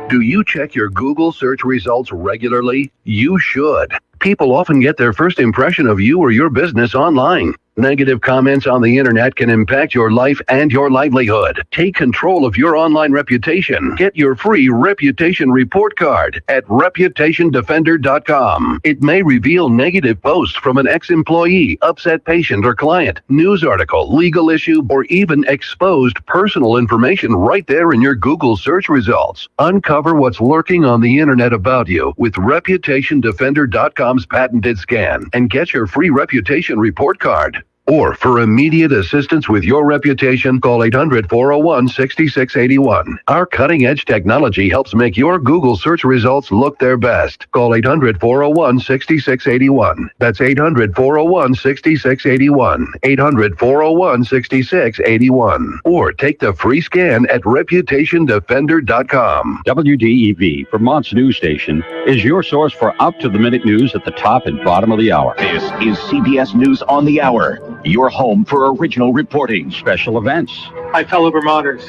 Do you check your Google search results regularly? You should. People often get their first impression of you or your business online. Negative comments on the internet can impact your life and your livelihood. Take control of your online reputation. Get your free reputation report card at reputationdefender.com. It may reveal negative posts from an ex-employee, upset patient or client, news article, legal issue, or even exposed personal information right there in your Google search results. Uncover what's lurking on the internet about you with reputationdefender.com's patented scan and get your free reputation report card. Or for immediate assistance with your reputation, call 800-401-6681. Our cutting-edge technology helps make your Google search results look their best. Call 800-401-6681. That's 800-401-6681. 800-401-6681. Or take the free scan at reputationdefender.com. WDEV, Vermont's news station, is your source for up-to-the-minute news at the top and bottom of the hour. This is CBS News on the Hour. Your home for original reporting. Special events. Hi, fellow Vermonters.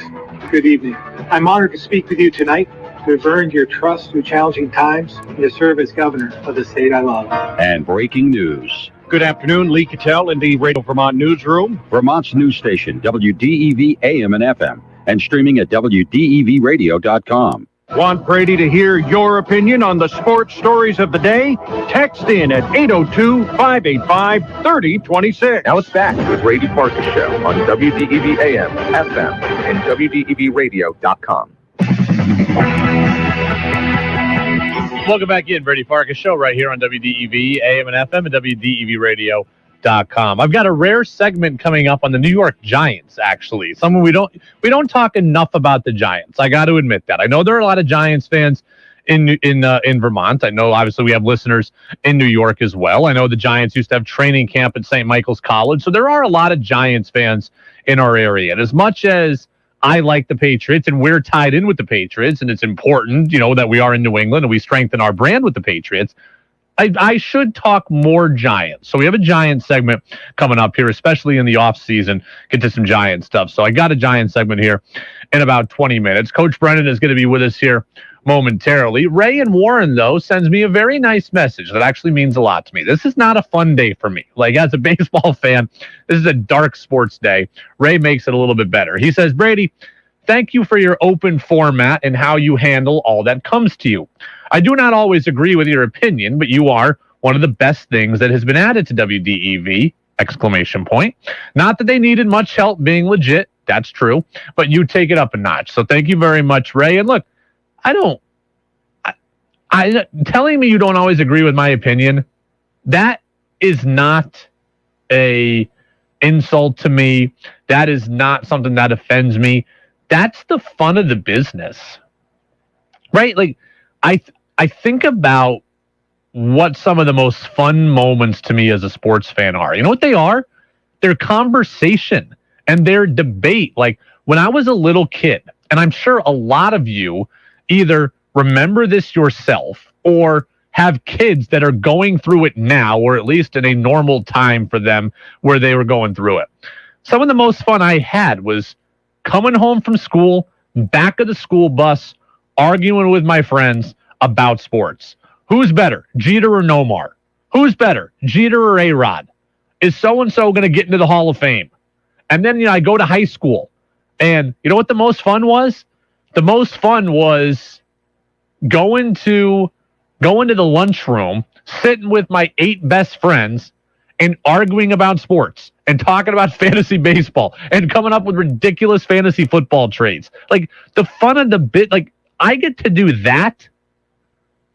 Good evening. I'm honored to speak with you tonight, to have earned your trust through challenging times, and to serve as governor of the state I love. And breaking news. Good afternoon, Lee Cattell in the Radio Vermont newsroom. Vermont's news station, WDEV AM and FM, and streaming at WDEVradio.com. Want Brady to hear your opinion on the sports stories of the day? Text in at 802-585-3026. Now it's back to the Brady Farkas Show on WDEV AM, FM, and WDEVradio.com. Welcome back in, Brady Farkas Show, right here on WDEV AM and FM and WDEVradio.com. I've got a rare segment coming up on the New York Giants, actually. Someone we don't talk enough about the Giants. I got to admit that. I know there are a lot of Giants fans in Vermont. I know obviously we have listeners in New York as well. I know the Giants used to have training camp at St. Michael's College, so there are a lot of Giants fans in our area. And as much as I like the Patriots and we're tied in with the Patriots, and it's important, that we are in New England and we strengthen our brand with the Patriots, I should talk more Giants. So we have a Giant segment coming up here, especially in the off season. Get to some Giant stuff. So I got a Giant segment here in about 20 minutes. Coach Brennan is going to be with us here momentarily. Ray and Warren, though, sends me a very nice message that actually means a lot to me. This is not a fun day for me. Like, as a baseball fan, this is a dark sports day. Ray makes it a little bit better. He says, Brady, thank you for your open format and how you handle all that comes to you. I do not always agree with your opinion, but you are one of the best things that has been added to WDEV, ! Not that they needed much help being legit. That's true. But you take it up a notch. So thank you very much, Ray. And look, telling me you don't always agree with my opinion, that is not a insult to me. That is not something that offends me. That's the fun of the business, right? Like, I think about what some of the most fun moments to me as a sports fan are. You know what they are? Their conversation and their debate. Like, when I was a little kid, and I'm sure a lot of you either remember this yourself or have kids that are going through it now, or at least in a normal time for them where they were going through it. Some of the most fun I had was coming home from school, back of the school bus, arguing with my friends about sports. Who's better, Jeter or Nomar? Who's better, Jeter or A-Rod? Is so-and-so going to get into the Hall of Fame? And then, I go to high school, and you know what the most fun was? The most fun was going to the lunchroom, sitting with my 8 best friends, and arguing about sports and talking about fantasy baseball and coming up with ridiculous fantasy football trades. Like, the fun of the bit, like, I get to do that,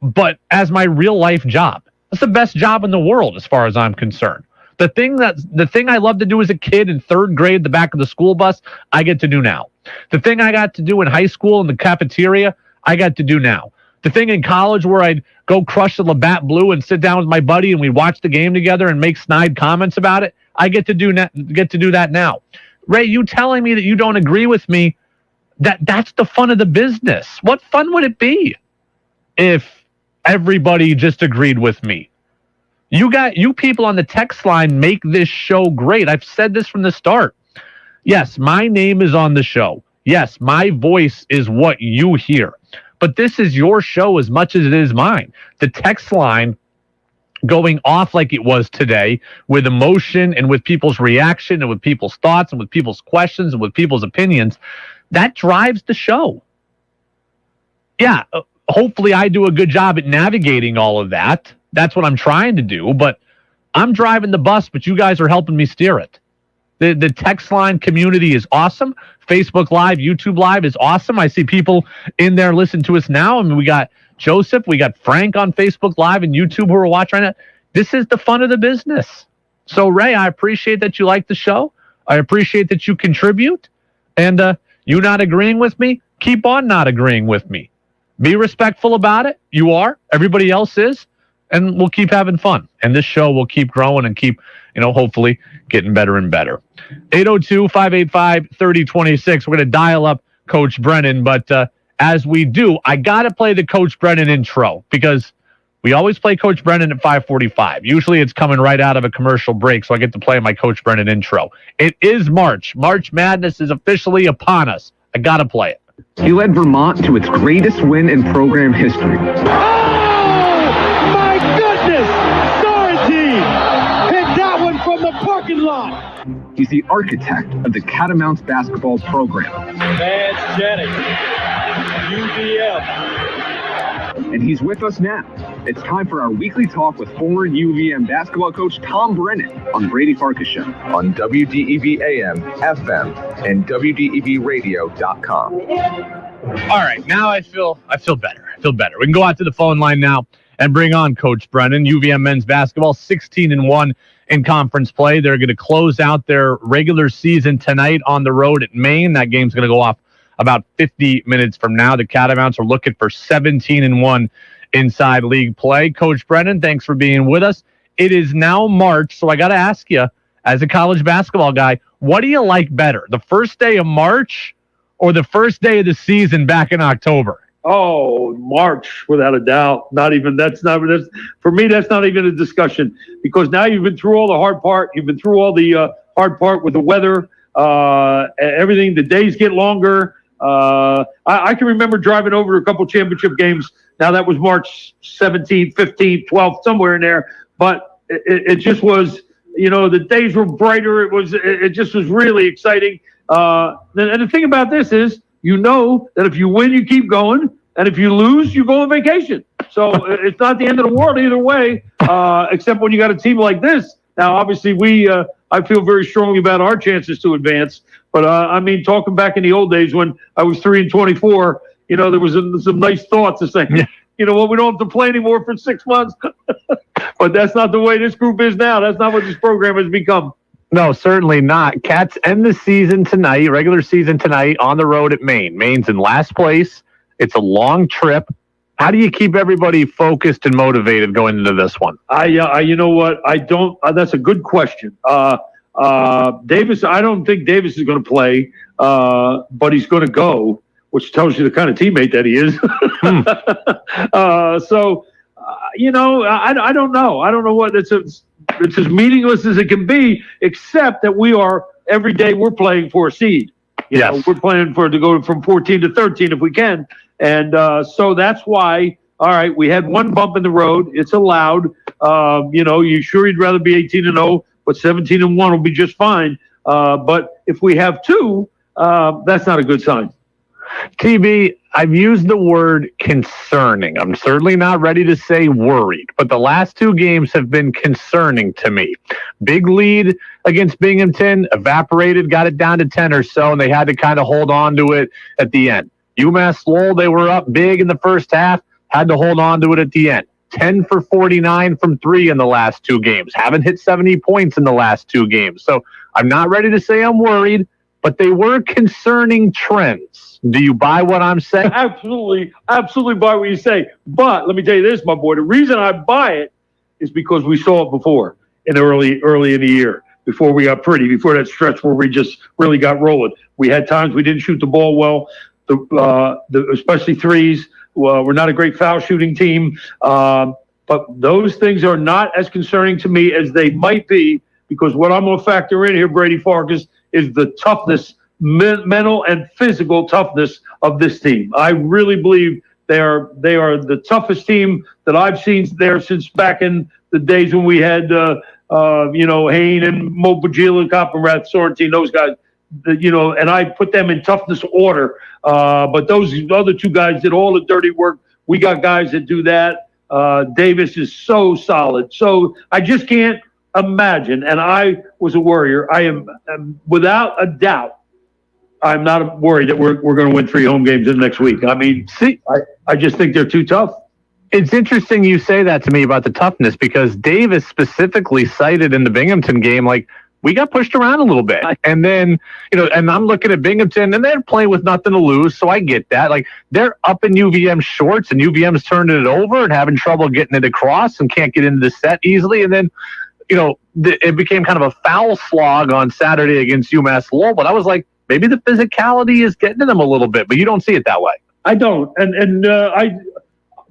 but as my real life job. That's the best job in the world as far as I'm concerned. The thing I loved to do as a kid in 3rd grade, the back of the school bus, I get to do now. The thing I got to do in high school in the cafeteria, I got to do now. The thing in college where I'd go crush the Labatt Blue and sit down with my buddy and we'd watch the game together and make snide comments about it, I get to do that now. Ray, you telling me that you don't agree with me, that's the fun of the business. What fun would it be if everybody just agreed with me? You people on the text line make this show great. I've said this from the start. Yes, my name is on the show. Yes, my voice is what you hear. But this is your show as much as it is mine. The text line going off like it was today, with emotion and with people's reaction and with people's thoughts and with people's questions and with people's opinions, that drives the show. Yeah, hopefully I do a good job at navigating all of that. That's what I'm trying to do, but I'm driving the bus, but you guys are helping me steer it. The text line community is awesome. Facebook Live, YouTube Live is awesome. I see people in there listening to us now. I mean, we got Joseph, we got Frank on Facebook Live and YouTube who are watching right now. This is the fun of the business. So, Ray, I appreciate that you like the show. I appreciate that you contribute. And you not agreeing with me, keep on not agreeing with me. Be respectful about it. You are. Everybody else is. And we'll keep having fun. And this show will keep growing and keep, hopefully getting better and better. 802-585-3026. We're going to dial up Coach Brennan. But as we do, I got to play the Coach Brennan intro because we always play Coach Brennan at 5:45. Usually it's coming right out of a commercial break, so I get to play my Coach Brennan intro. It is March. March Madness is officially upon us. I got to play it. He led Vermont to its greatest win in program history. From the parking lot. He's the architect of the Catamounts basketball program. Vance Jennings, UVM. And he's with us now. It's time for our weekly talk with former UVM basketball coach Tom Brennan on Brady Farkas Show on WDEV AM, FM, and WDEVradio.com. All right, now I feel better. We can go out to the phone line now and bring on Coach Brennan. UVM men's basketball 16-1 in conference play. They're going to close out their regular season tonight on the road at Maine. That game's going to go off about 50 minutes from now. The Catamounts are looking for 17-1 inside league play. Coach Brennan, thanks for being with us. It is now March, so I got to ask you, as a college basketball guy, what do you like better, the first day of March or the first day of the season back in October? Oh, March, without a doubt. For me, that's not even a discussion, because now you've been through all the hard part. You've been through all the hard part with the weather, everything. The days get longer. I can remember driving over a couple championship games. Now that was March 17th, 15th, 12th, somewhere in there. But it just was, the days were brighter. It just was really exciting. And the thing about this is, that if you win, you keep going, and if you lose, you go on vacation. So it's not the end of the world either way. But except when you got a team like this. Now, obviously, I feel very strongly about our chances to advance. But, I mean, talking back in the old days when I was 3-24, there was some nice thoughts to say, you know what, we don't have to play anymore for 6 months. But that's not the way this group is now. That's not what this program has become. No, certainly not. Cats end the season tonight, regular season tonight, on the road at Maine. Maine's in last place. It's a long trip. How do you keep everybody focused and motivated going into this one? You know what? I don't. That's a good question. Davis, I don't think Davis is going to play, but he's going to go, which tells you the kind of teammate that he is. I don't know. I don't know what it's as meaningless as it can be, except that every day we're playing for a seed. We're playing to go from 14 to 13 if we can. And so that's why, all right, we had one bump in the road. It's allowed. You sure you'd rather be 18-0, but 17-1 will be just fine. But if we have two, that's not a good sign. TB, I've used the word concerning. I'm certainly not ready to say worried, but the last two games have been concerning to me. Big lead against Binghamton, evaporated, got it down to 10 or so, and they had to kind of hold on to it at the end. UMass Lowell, they were up big in the first half, had to hold on to it at the end. 10 for 49 from three in the last two games. Haven't hit 70 points in the last two games. So I'm not ready to say I'm worried, but they were concerning trends. Do you buy what I'm saying? Absolutely buy what you say. But let me tell you this, my boy. The reason I buy it is because we saw it before early in the year, before we got pretty, before that stretch where we just really got rolling. We had times we didn't shoot the ball well, especially threes. We're not a great foul shooting team. But those things are not as concerning to me as they might be, because what I'm going to factor in here, Brady Farkas, is the toughness, mental and physical toughness of this team. I really believe they are the toughest team that I've seen there since back in the days when we had Hayne and Mo Bajila, Coppenrath, Sorrentine, those guys. And I put them in toughness order. But those other two guys did all the dirty work. We got guys that do that. Davis is so solid. So I just can't imagine. And I was a Warrior. I am without a doubt. I'm not worried that we're going to win 3 home games in the next week. I mean, I just think they're too tough. It's interesting you say that to me about the toughness, because Davis specifically cited in the Binghamton game, like, we got pushed around a little bit. And then, and I'm looking at Binghamton, and they're playing with nothing to lose, so I get that. Like, they're up in UVM shorts, and UVM's turning it over and having trouble getting it across and can't get into the set easily. And then, it became kind of a foul slog on Saturday against UMass Lowell. But I was like, maybe the physicality is getting to them a little bit, but you don't see it that way. I don't.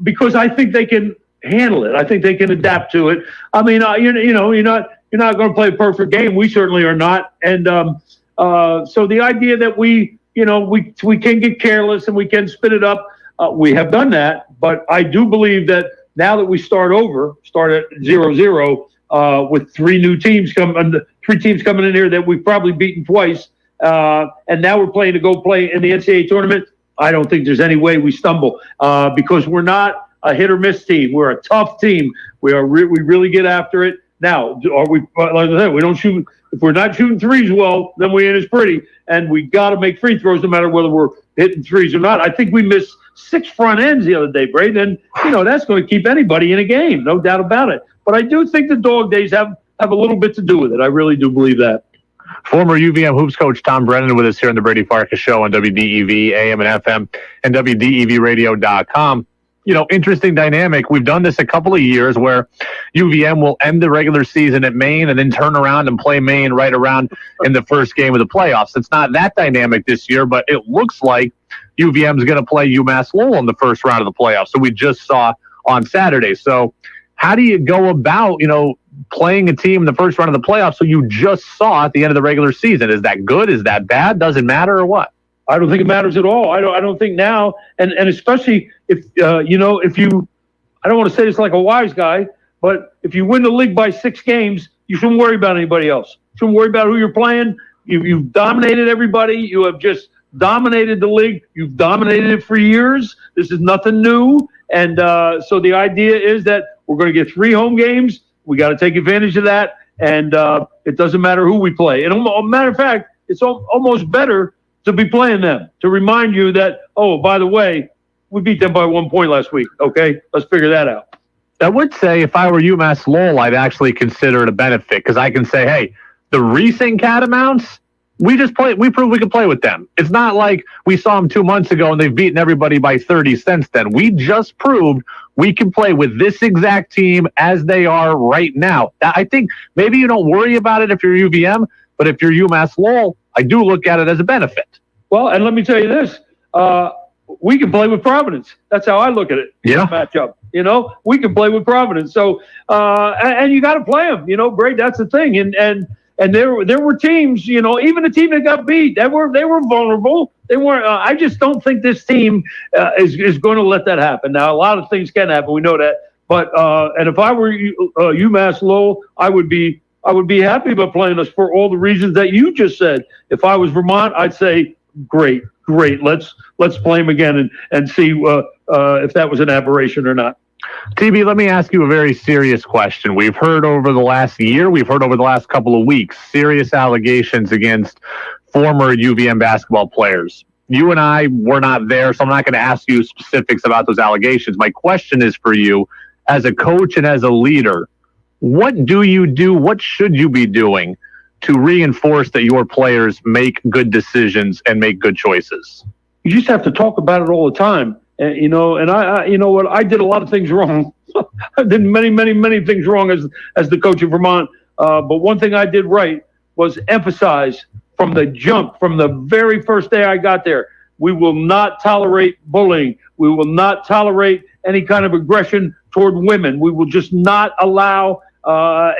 Because I think they can handle it. I think they can adapt to it. I mean, you're not going to play a perfect game. We certainly are not. And so the idea that we can get careless and we can spin it up, we have done that. But I do believe that now that we start at 0-0 with 3 teams coming in here that we've probably beaten twice, and now we're playing to go play in the NCAA tournament, I don't think there's any way we stumble because we're not a hit or miss team. We're a tough team. We really get after it. Now, are we? Like I said, we don't shoot. If we're not shooting threes well, then we ain't as pretty. And we got to make free throws no matter whether we're hitting threes or not. I think we missed 6 front ends the other day, Brady. And that's going to keep anybody in a game, no doubt about it. But I do think the dog days have a little bit to do with it. I really do believe that. Former UVM hoops coach Tom Brennan with us here on the Brady Farkas Show on WDEV, AM and FM, and WDEVradio.com. Interesting dynamic. We've done this a couple of years where UVM will end the regular season at Maine and then turn around and play Maine right around in the first game of the playoffs. It's not that dynamic this year, but it looks like UVM is going to play UMass Lowell in the first round of the playoffs. So we just saw on Saturday. So how do you go about, playing a team in the first round of the playoffs so you just saw at the end of the regular season? Is that good? Is that bad? Does it matter or what? I don't think it matters at all. I don't think now, and especially if if you, I don't want to say this like a wise guy, but if you win the league by 6 games, you shouldn't worry about anybody else. You shouldn't worry about who you're playing. You've dominated everybody. You have just dominated the league. You've dominated it for years. This is nothing new, and so the idea is that We're going to get 3 home games. We got to take advantage of that. And it doesn't matter who we play. And matter of fact, it's almost better to be playing them, to remind you that, oh, by the way, we beat them by 1 point last week. Okay, let's figure that out. I would say if I were UMass Lowell, I'd actually consider it a benefit because I can say, hey, the recent Catamounts, we proved we could play with them. It's not like we saw them 2 months ago and they've beaten everybody by 30 since then. We just proved we can play with this exact team as they are right now. I think maybe you don't worry about it if you're UVM, but if you're UMass Lowell, I do look at it as a benefit. Well, and let me tell you this. We can play with Providence. That's how I look at it. Yeah. Matchup. We can play with Providence. So, and you got to play them. Brady. That's the thing. And there were teams. Even the team that got beat, they were vulnerable. They weren't. I just don't think this team is going to let that happen. Now, a lot of things can happen. We know that. But and if I were UMass Lowell, I would be happy about playing us for all the reasons that you just said. If I was Vermont, I'd say great. Let's play them again and see if that was an aberration or not. TB, let me ask you a very serious question. We've heard over the last year, we've heard over the last couple of weeks, serious allegations against former UVM basketball players. You and I were not there, so I'm not going to ask you specifics about those allegations. My question is for you, as a coach and as a leader, what do you do? What should you be doing to reinforce that your players make good decisions and make good choices? You just have to talk about it all the time. And, and I you know what? I did a lot of things wrong. I did many things wrong as the coach of Vermont. But one thing I did right was emphasize from the jump, from the very first day I got there, we will not tolerate bullying. We will not tolerate any kind of aggression toward women. We will just not allow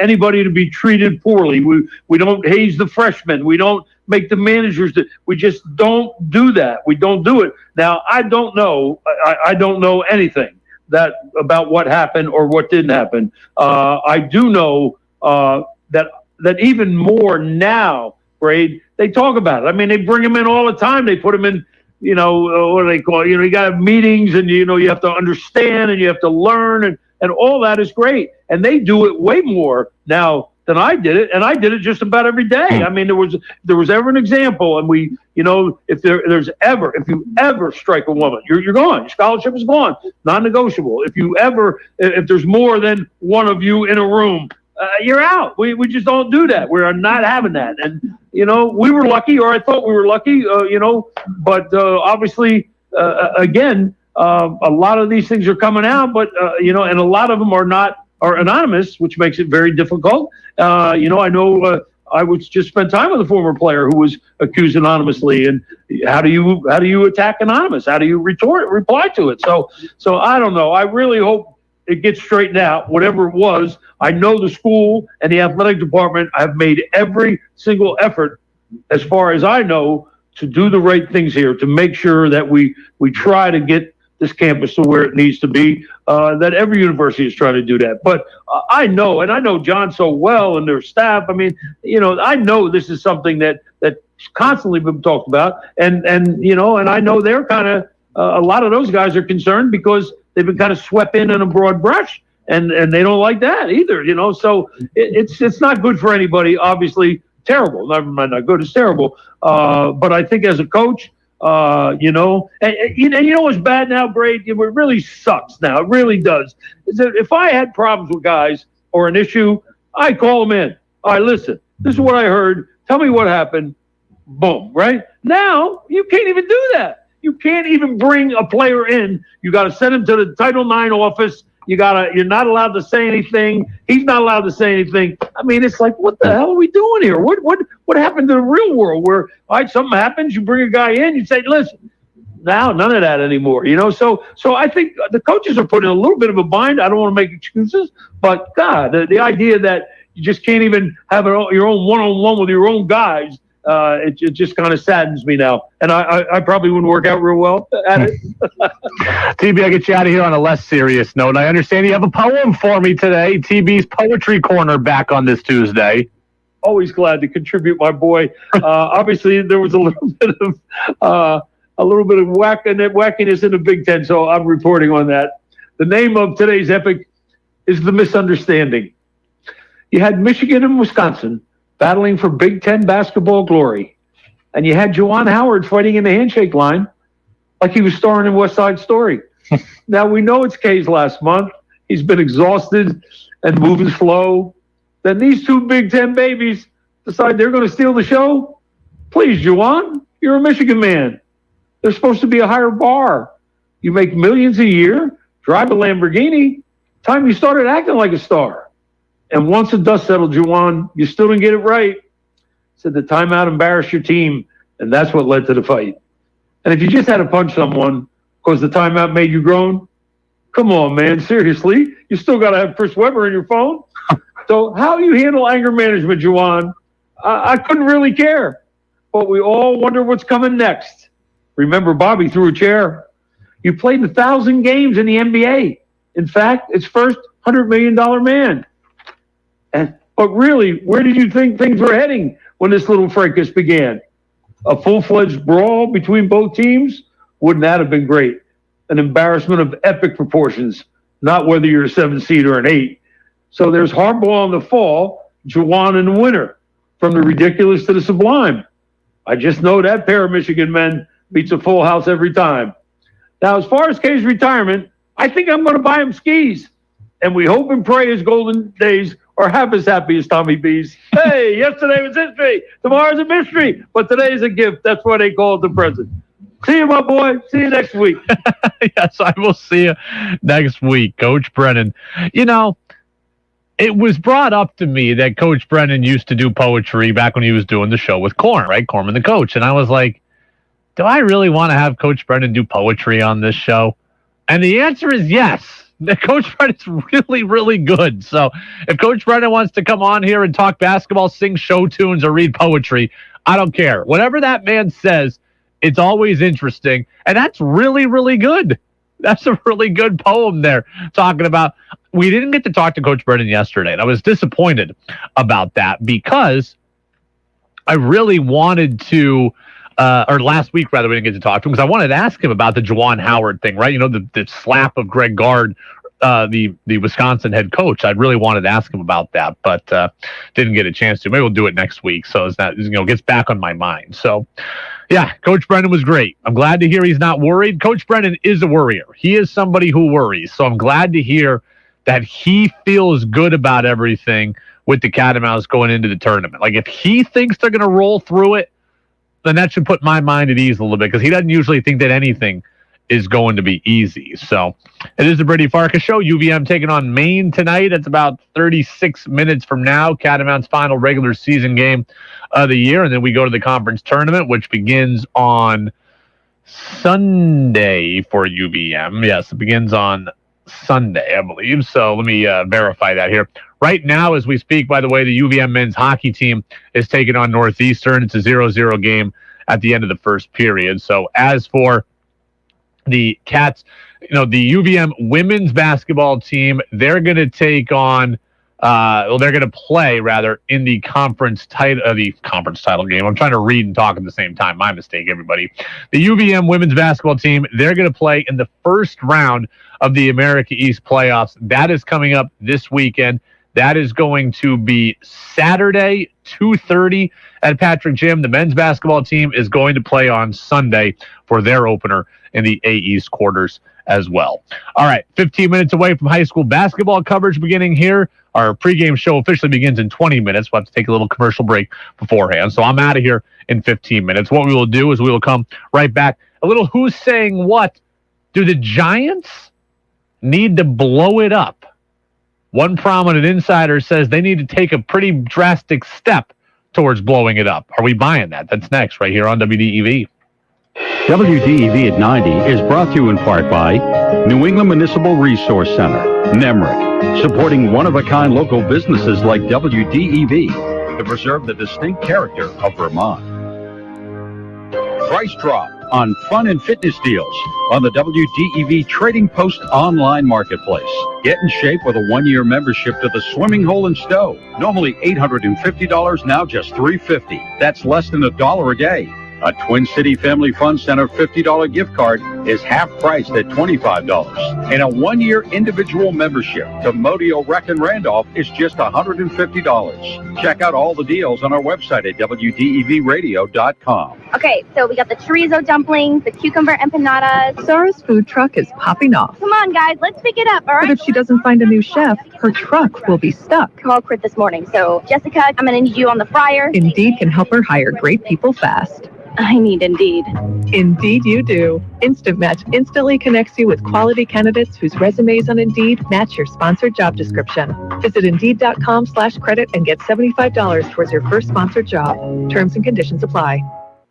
anybody to be treated poorly. We don't haze the freshmen. We don't make the managers. We just don't do that. We don't do it. Now, I don't know. I don't know anything about what happened or what didn't happen. I do know that even more now, Brady, they talk about it. I mean, they bring them in all the time. They put them in, what do they call it? You got to have meetings and, you have to understand and you have to learn and all that is great. And they do it way more now than I did it. And I did it just about every day. I mean, there was ever an example. And we, if you ever strike a woman, you're gone. Your scholarship is gone. Non-negotiable. If there's more than one of you in a room, you're out. We just don't do that. We are not having that. And, we were lucky, or I thought we were lucky, but obviously, again, a lot of these things are coming out, but, and a lot of them are anonymous, which makes it very difficult. I know I would just spend time with a former player who was accused anonymously. And how do you attack anonymous? How do you reply to it? So I don't know. I really hope it gets straightened out, whatever it was. I know the school and the athletic department have made every single effort, as far as I know, to do the right things here, to make sure that we try to get this campus to where it needs to be, that every university is trying to do that. But I know John so well and their staff. I mean, I know this is something that's constantly been talked about. And I know they're kind of, a lot of those guys are concerned because they've been kind of swept in a broad brush, and they don't like that either, So it's not good for anybody, obviously. Terrible. Never mind, not good, it's terrible. But I think as a coach, and you know what's bad now, Brady? It really sucks now. It really does. Is that if I had problems with guys or an issue, I call them in. All right, listen, this is what I heard. Tell me what happened. Boom, right? Now, you can't even do that. You can't even bring a player in. You got to send him to the Title IX office. You're not allowed to say anything. He's not allowed to say anything. I mean, it's like, what the hell are we doing here? What happened to the real world where, all right, something happens, you bring a guy in, you say, listen, now none of that anymore, So I think the coaches are put in a little bit of a bind. I don't want to make excuses, but God, the idea that you just can't even have your own one-on-one with your own guys, it just kind of saddens me now. And I probably wouldn't work out real well at it. TB, I'll get you out of here on a less serious note. I understand you have a poem for me today. TB's Poetry Corner back on this Tuesday. Always glad to contribute, my boy. Obviously, there was a little bit of wackiness in the Big Ten, so I'm reporting on that. The name of today's epic is the misunderstanding. You had Michigan and Wisconsin battling for Big Ten basketball glory, and you had Juwan Howard fighting in the handshake line like he was starring in West Side Story. Now, we know it's K's last month. He's been exhausted and moving slow. Then these two Big Ten babies decide they're going to steal the show? Please, Juwan, you're a Michigan man. There's supposed to be a higher bar. You make millions a year, drive a Lamborghini. Time you started acting like a star. And once the dust settled, Juwan, you still didn't get it right. Said the timeout embarrassed your team, and that's what led to the fight. And if you just had to punch someone because the timeout made you groan, come on, man, seriously. You still got to have Chris Webber in your phone. So how you handle anger management, Juwan, I couldn't really care. But we all wonder what's coming next. Remember, Bobby threw a chair. You played 1,000 games in the NBA. In fact, it's first $100 million man. But really, where did you think things were heading when this little fracas began? A full-fledged brawl between both teams? Wouldn't that have been great? An embarrassment of epic proportions, not whether you're a 7 seed or an 8. So there's hardball in the fall, Juwan in the winter. From the ridiculous to the sublime. I just know that pair of Michigan men beats a full house every time. Now, as far as K's retirement, I think I'm going to buy him skis. And we hope and pray his golden days are half as happy as Tommy B's. Hey, yesterday was history. Tomorrow's a mystery. But today's a gift. That's why they call it the present. See you, my boy. See you next week. Yes, I will see you next week, Coach Brennan. You know, it was brought up to me that Coach Brennan used to do poetry back when he was doing the show with Corn, right? Corman the Coach. And I was like, do I really want to have Coach Brennan do poetry on this show? And the answer is yes. Coach Brennan's really, really good. So if Coach Brennan wants to come on here and talk basketball, sing show tunes, or read poetry, I don't care. Whatever that man says, it's always interesting. And that's really, really good. That's a really good poem there talking about. We didn't get to talk to Coach Brennan yesterday, and I was disappointed about that because I really wanted to, or last week rather, we didn't get to talk to him because I wanted to ask him about the Juwan Howard thing, right? You know, the slap of Greg Gard, the Wisconsin head coach. I really wanted to ask him about that, but didn't get a chance to. Maybe we'll do it next week, so it's not, gets back on my mind. So, yeah, Coach Brennan was great. I'm glad to hear he's not worried. Coach Brennan is a worrier. He is somebody who worries. So I'm glad to hear that he feels good about everything with the Catamounts going into the tournament. Like, if he thinks they're going to roll through it, then that should put my mind at ease a little bit because he doesn't usually think that anything is going to be easy. So it is the Brady Farkas Show. UVM taking on Maine tonight. It's about 36 minutes from now. Catamounts' final regular season game of the year. And then we go to the conference tournament, which begins on Sunday for UVM. Yes, it begins on Sunday, I believe. So let me verify that here. Right now, as we speak, by the way, the UVM men's hockey team is taking on Northeastern. It's a 0-0 game at the end of the first period. So as for the Cats, the UVM women's basketball team, they're going to take on, they're going to play rather in the conference title game. I'm trying to read and talk at the same time. My mistake, everybody. The UVM women's basketball team, they're going to play in the first round of the America East playoffs. That is coming up this weekend. That is going to be Saturday, 2:30 at Patrick Gym. The men's basketball team is going to play on Sunday for their opener in the A East quarters as well. All right, 15 minutes away from high school basketball coverage beginning here. Our pregame show officially begins in 20 minutes. We'll have to take a little commercial break beforehand. So I'm out of here in 15 minutes. What we will do is we will come right back. A little who's saying what. Do the Giants need to blow it up? One prominent insider says they need to take a pretty drastic step towards blowing it up. Are we buying that? That's next right here on WDEV. WDEV at 90 is brought to you in part by New England Municipal Resource Center, NEMRIC, supporting one-of-a-kind local businesses like WDEV to preserve the distinct character of Vermont. Price drop on fun and fitness deals on the WDEV Trading Post online marketplace. Get in shape with a 1-year membership to the Swimming Hole and Stowe. Normally $850, now just $350. That's less than $1 a day. A Twin City Family Fun Center $50 gift card is half priced at $25. And a 1-year individual membership to Modio Rec and Randolph is just $150. Check out all the deals on our website at WDEVradio.com. Okay, so we got the chorizo dumplings, the cucumber empanadas. Sarah's food truck is popping off. Come on, guys, let's pick it up, all right? But if she doesn't find a new chef, her truck will be stuck. Call quit this morning. So, Jessica, I'm going to need you on the fryer. Indeed can help her hire great people fast. I need Indeed. Indeed you do. Instant Match instantly connects you with quality candidates whose resumes on Indeed match your sponsored job description. Visit Indeed.com/credit and get $75 towards your first sponsored job. Terms and conditions apply.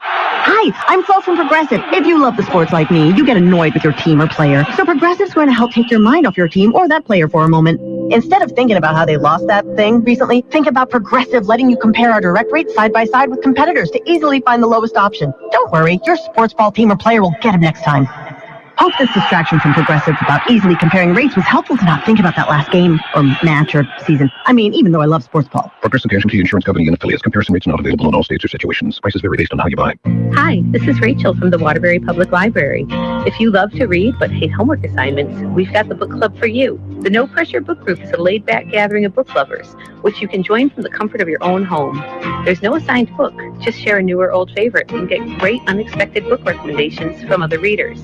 Hi, I'm Flo from Progressive. If you love the sports like me, you get annoyed with your team or player. So Progressive's going to help take your mind off your team or that player for a moment. Instead of thinking about how they lost that thing recently, think about Progressive letting you compare our direct rates side by side with competitors to easily find the lowest option. Don't worry, your sports ball team or player will get him next time. Hope this distraction from Progressive about easily comparing rates was helpful to not think about that last game or match or season. I mean, even though I love sports ball. Progressive Casualty Insurance Company and affiliates. Comparison rates not available in all states or situations. Prices vary based on how you buy. Hi, this is Rachel from the Waterbury Public Library. If you love to read but hate homework assignments, we've got the book club for you. The No Pressure Book Group is a laid-back gathering of book lovers, which you can join from the comfort of your own home. There's no assigned book, just share a new or old favorite and get great unexpected book recommendations from other readers.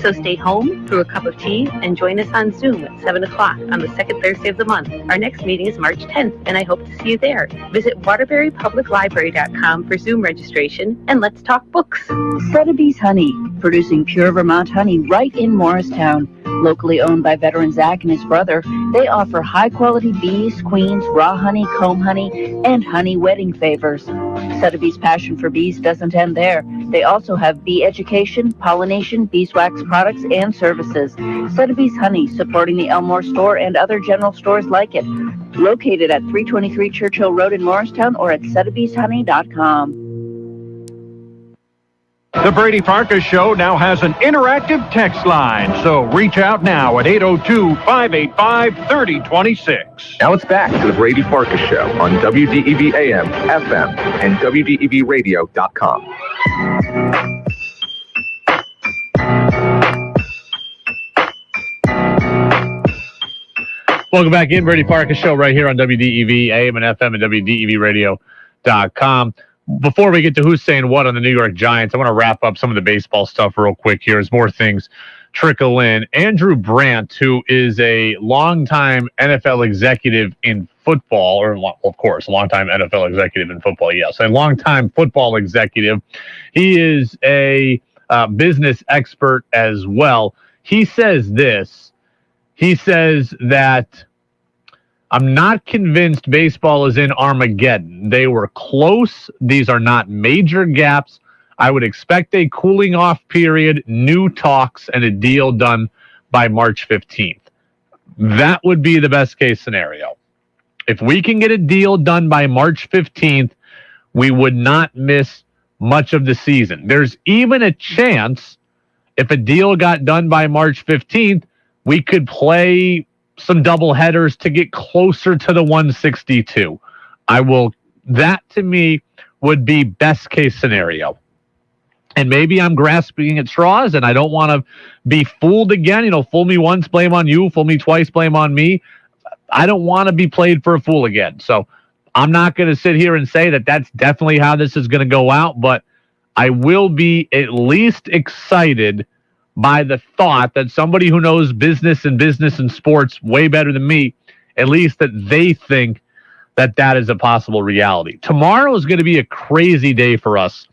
So stay home, brew a cup of tea, and join us on Zoom at 7 o'clock on the second Thursday of the month. Our next meeting is March 10th, and I hope to see you there. Visit waterburypubliclibrary.com for Zoom registration, and let's talk books. Sotheby's Honey, producing pure Vermont honey right in Morristown. Locally owned by veteran Zach and his brother, they offer high-quality bees, queens, raw honey, comb honey, and honey wedding favors. Sotheby's passion for bees doesn't end there. They also have bee education, pollination, beeswax products, and services. Sotheby's Honey, supporting the Elmore store and other general stores like it. Located at 323 Churchill Road in Morristown or at sotheby'shoney.com. The Brady Farkas Show now has an interactive text line, so reach out now at 802-585-3026. Now it's back to the Brady Farkas Show on WDEV AM, FM, and WDEVradio.com. Welcome back in, Brady Farkas Show right here on WDEV AM and FM and WDEVradio.com. Before we get to who's saying what on the New York Giants, I want to wrap up some of the baseball stuff real quick here as more things trickle in. Andrew Brandt, who is a longtime NFL executive in football, or of course, a longtime NFL executive in football, yes, a longtime football executive. He is a business expert as well. He says this. He says that I'm not convinced baseball is in Armageddon. They were close. These are not major gaps. I would expect a cooling off period, new talks, and a deal done by March 15th. That would be the best case scenario. If we can get a deal done by March 15th, we would not miss much of the season. There's even a chance if a deal got done by March 15th, we could play some double headers to get closer to the 162. That to me would be best case scenario. And maybe I'm grasping at straws and I don't want to be fooled again. Fool me once, blame on you. Fool me twice, blame on me. I don't want to be played for a fool again. So I'm not going to sit here and say that that's definitely how this is going to go out, but I will be at least excited by the thought that somebody who knows business and sports way better than me, at least that they think that that is a possible reality. Tomorrow is going to be a crazy day for us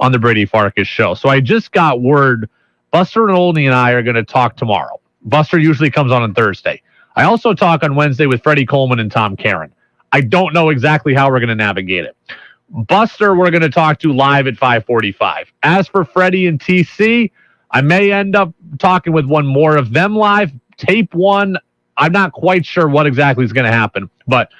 on the Brady Farkas Show. So I just got word, Buster and Olney and I are going to talk tomorrow. Buster usually comes on Thursday. I also talk on Wednesday with Freddie Coleman and Tom Karen. I don't know exactly how we're going to navigate it. Buster, we're going to talk to live at 5:45. As for Freddie and TC, I may end up talking with one more of them live. Tape one, I'm not quite sure what exactly is going to happen. But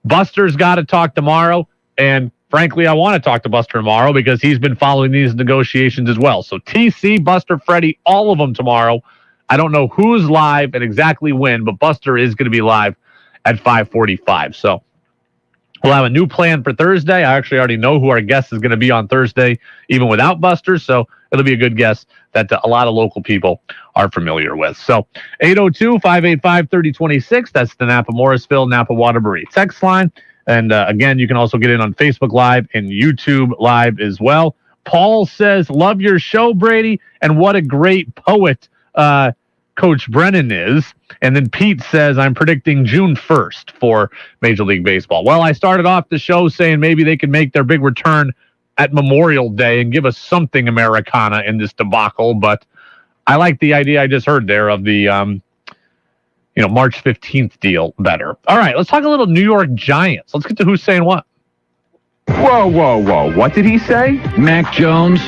Buster's got to talk tomorrow. And frankly, I want to talk to Buster tomorrow because he's been following these negotiations as well. So TC, Buster, Freddie, all of them tomorrow. I don't know who's live and exactly when, but Buster is going to be live at 5:45. So We'll have a new plan for Thursday. I actually already know who our guest is going to be on Thursday, even without Buster. So it'll be a good guest that a lot of local people are familiar with. So 802-585-3026. That's the Napa Morrisville, Napa Waterbury text line. And again, you can also get in on Facebook Live and YouTube Live as well. Paul says, love your show, Brady. And what a great poet Coach Brennan is. And then Pete says, I'm predicting June 1st for Major League Baseball. Well, I started off the show saying maybe they could make their big return at Memorial Day and give us something Americana in this debacle. But I like the idea I just heard there of the, March 15th deal better. All right, let's talk a little New York Giants. Let's get to who's saying what. Whoa. What did he say? Mac Jones?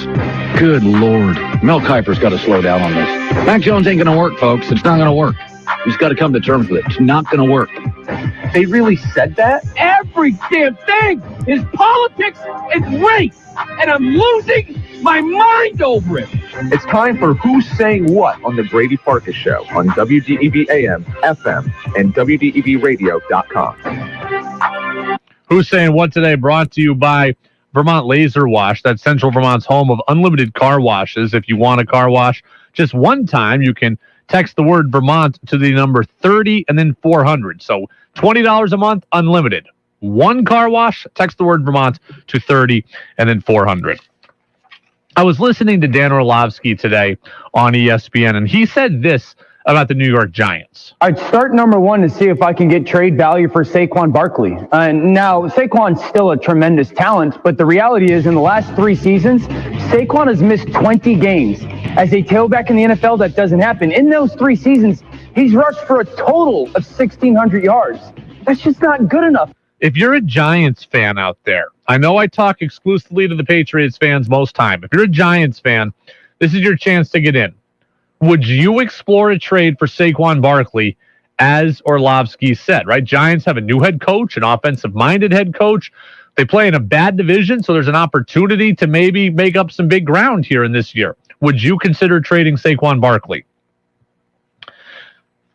Good Lord. Mel Kiper's got to slow down on this. Mac Jones ain't going to work, folks. It's not going to work. He's got to come to terms with it. It's not going to work. They really said that? Every damn thing is politics and race, and I'm losing my mind over it. It's time for Who's Saying What on the Brady Farkas Show on WDEV AM, FM, and WDEVradio.com. Who's Saying What today brought to you by Vermont Laser Wash. That's Central Vermont's home of unlimited car washes. If you want a car wash just one time, you can text the word Vermont to the number 30 and then 400. So $20 a month, unlimited. One car wash, text the word Vermont to 30 and then 400. I was listening to Dan Orlovsky today on ESPN, and he said this about the New York Giants. I'd start number one to see if I can get trade value for Saquon Barkley. Now, Saquon's still a tremendous talent, but the reality is in the last 3 seasons, Saquon has missed 20 games. As a tailback in the NFL, that doesn't happen. In those 3 seasons, he's rushed for a total of 1,600 yards. That's just not good enough. If you're a Giants fan out there, I know I talk exclusively to the Patriots fans most time. If you're a Giants fan, this is your chance to get in. Would you explore a trade for Saquon Barkley, as Orlovsky said, right? Giants have a new head coach, an offensive-minded head coach. They play in a bad division, so there's an opportunity to maybe make up some big ground here in this year. Would you consider trading Saquon Barkley?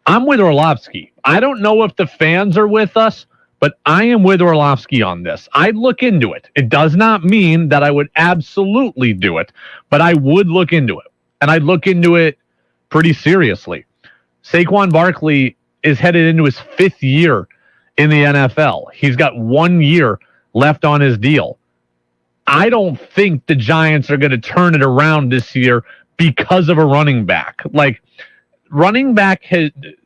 I'm with Orlovsky. I don't know if the fans are with us, but I am with Orlovsky on this. I'd look into it. It does not mean that I would absolutely do it, but I would look into it. And I'd look into it pretty seriously. Saquon Barkley is headed into his 5th year in the NFL. He's got 1 year left on his deal. I don't think the Giants are going to turn it around this year because of a running back. Like, running back,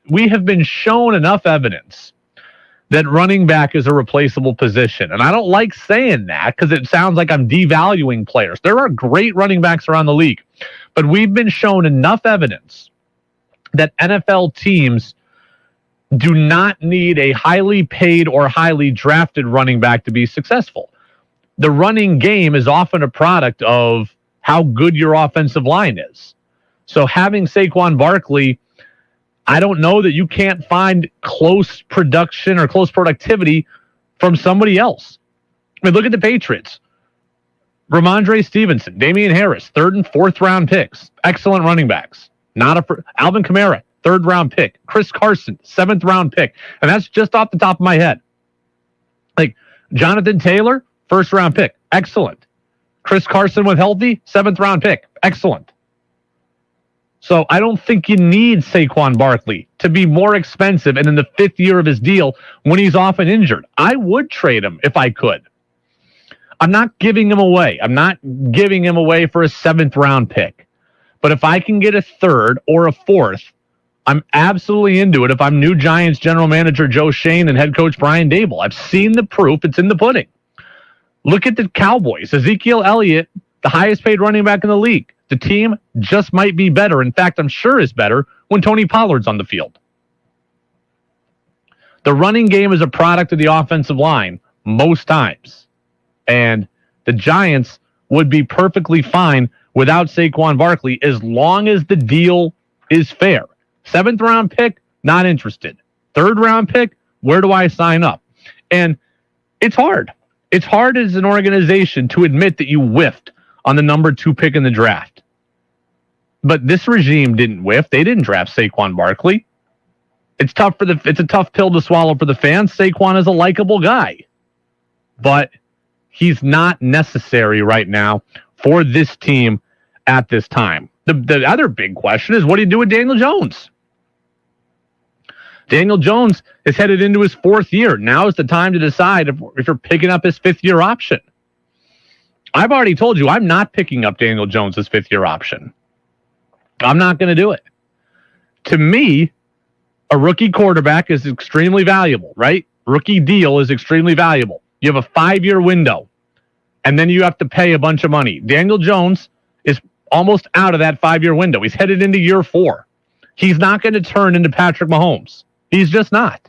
we have been shown enough evidence that running back is a replaceable position. And I don't like saying that because it sounds like I'm devaluing players. There are great running backs around the league, but we've been shown enough evidence that NFL teams do not need a highly paid or highly drafted running back to be successful. The running game is often a product of how good your offensive line is. So having Saquon Barkley, I don't know that you can't find close production or close productivity from somebody else. I mean, look at the Patriots. Ramondre Stevenson, Damian Harris, 3rd and 4th round picks. Excellent running backs. Alvin Kamara, 3rd round pick. Chris Carson, 7th round pick. And that's just off the top of my head. Like Jonathan Taylor, 1st round pick. Excellent. Chris Carson with healthy, 7th round pick. Excellent. So I don't think you need Saquon Barkley to be more expensive and in the 5th year of his deal when he's often injured. I would trade him if I could. I'm not giving him away. I'm not giving him away for a 7th round pick. But if I can get a 3rd or a 4th, I'm absolutely into it if I'm new Giants general manager Joe Shane and head coach Brian Dable. I've seen the proof. It's in the pudding. Look at the Cowboys. Ezekiel Elliott, the highest paid running back in the league. The team just might be better. In fact, I'm sure is better when Tony Pollard's on the field. The running game is a product of the offensive line most times. And the Giants would be perfectly fine without Saquon Barkley as long as the deal is fair. 7th round pick, not interested. 3rd round pick, where do I sign up? And it's hard. It's hard as an organization to admit that you whiffed on the number 2 pick in the draft. But this regime didn't whiff. They didn't draft Saquon Barkley. It's a tough pill to swallow for the fans. Saquon is a likable guy. but he's not necessary right now for this team at this time. The other big question is, what do you do with Daniel Jones? Daniel Jones is headed into his 4th year. Now is the time to decide if you're picking up his 5th-year option. I've already told you I'm not picking up Daniel Jones' 5th-year option. I'm not going to do it. To me, a rookie quarterback is extremely valuable, right? Rookie deal is extremely valuable. You have a 5-year window, and then you have to pay a bunch of money. Daniel Jones is almost out of that 5-year window. He's headed into year 4. He's not going to turn into Patrick Mahomes. He's just not.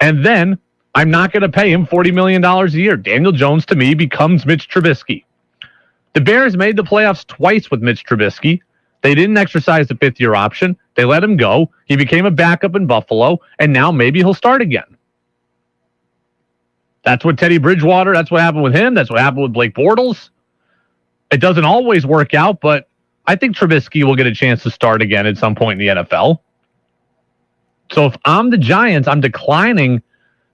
And then I'm not going to pay him $40 million a year. Daniel Jones, to me, becomes Mitch Trubisky. The Bears made the playoffs twice with Mitch Trubisky. They didn't exercise the 5th-year option. They let him go. He became a backup in Buffalo, and now maybe he'll start again. That's what Teddy Bridgewater, that's what happened with him. That's what happened with Blake Bortles. It doesn't always work out, but I think Trubisky will get a chance to start again at some point in the NFL. So if I'm the Giants, I'm declining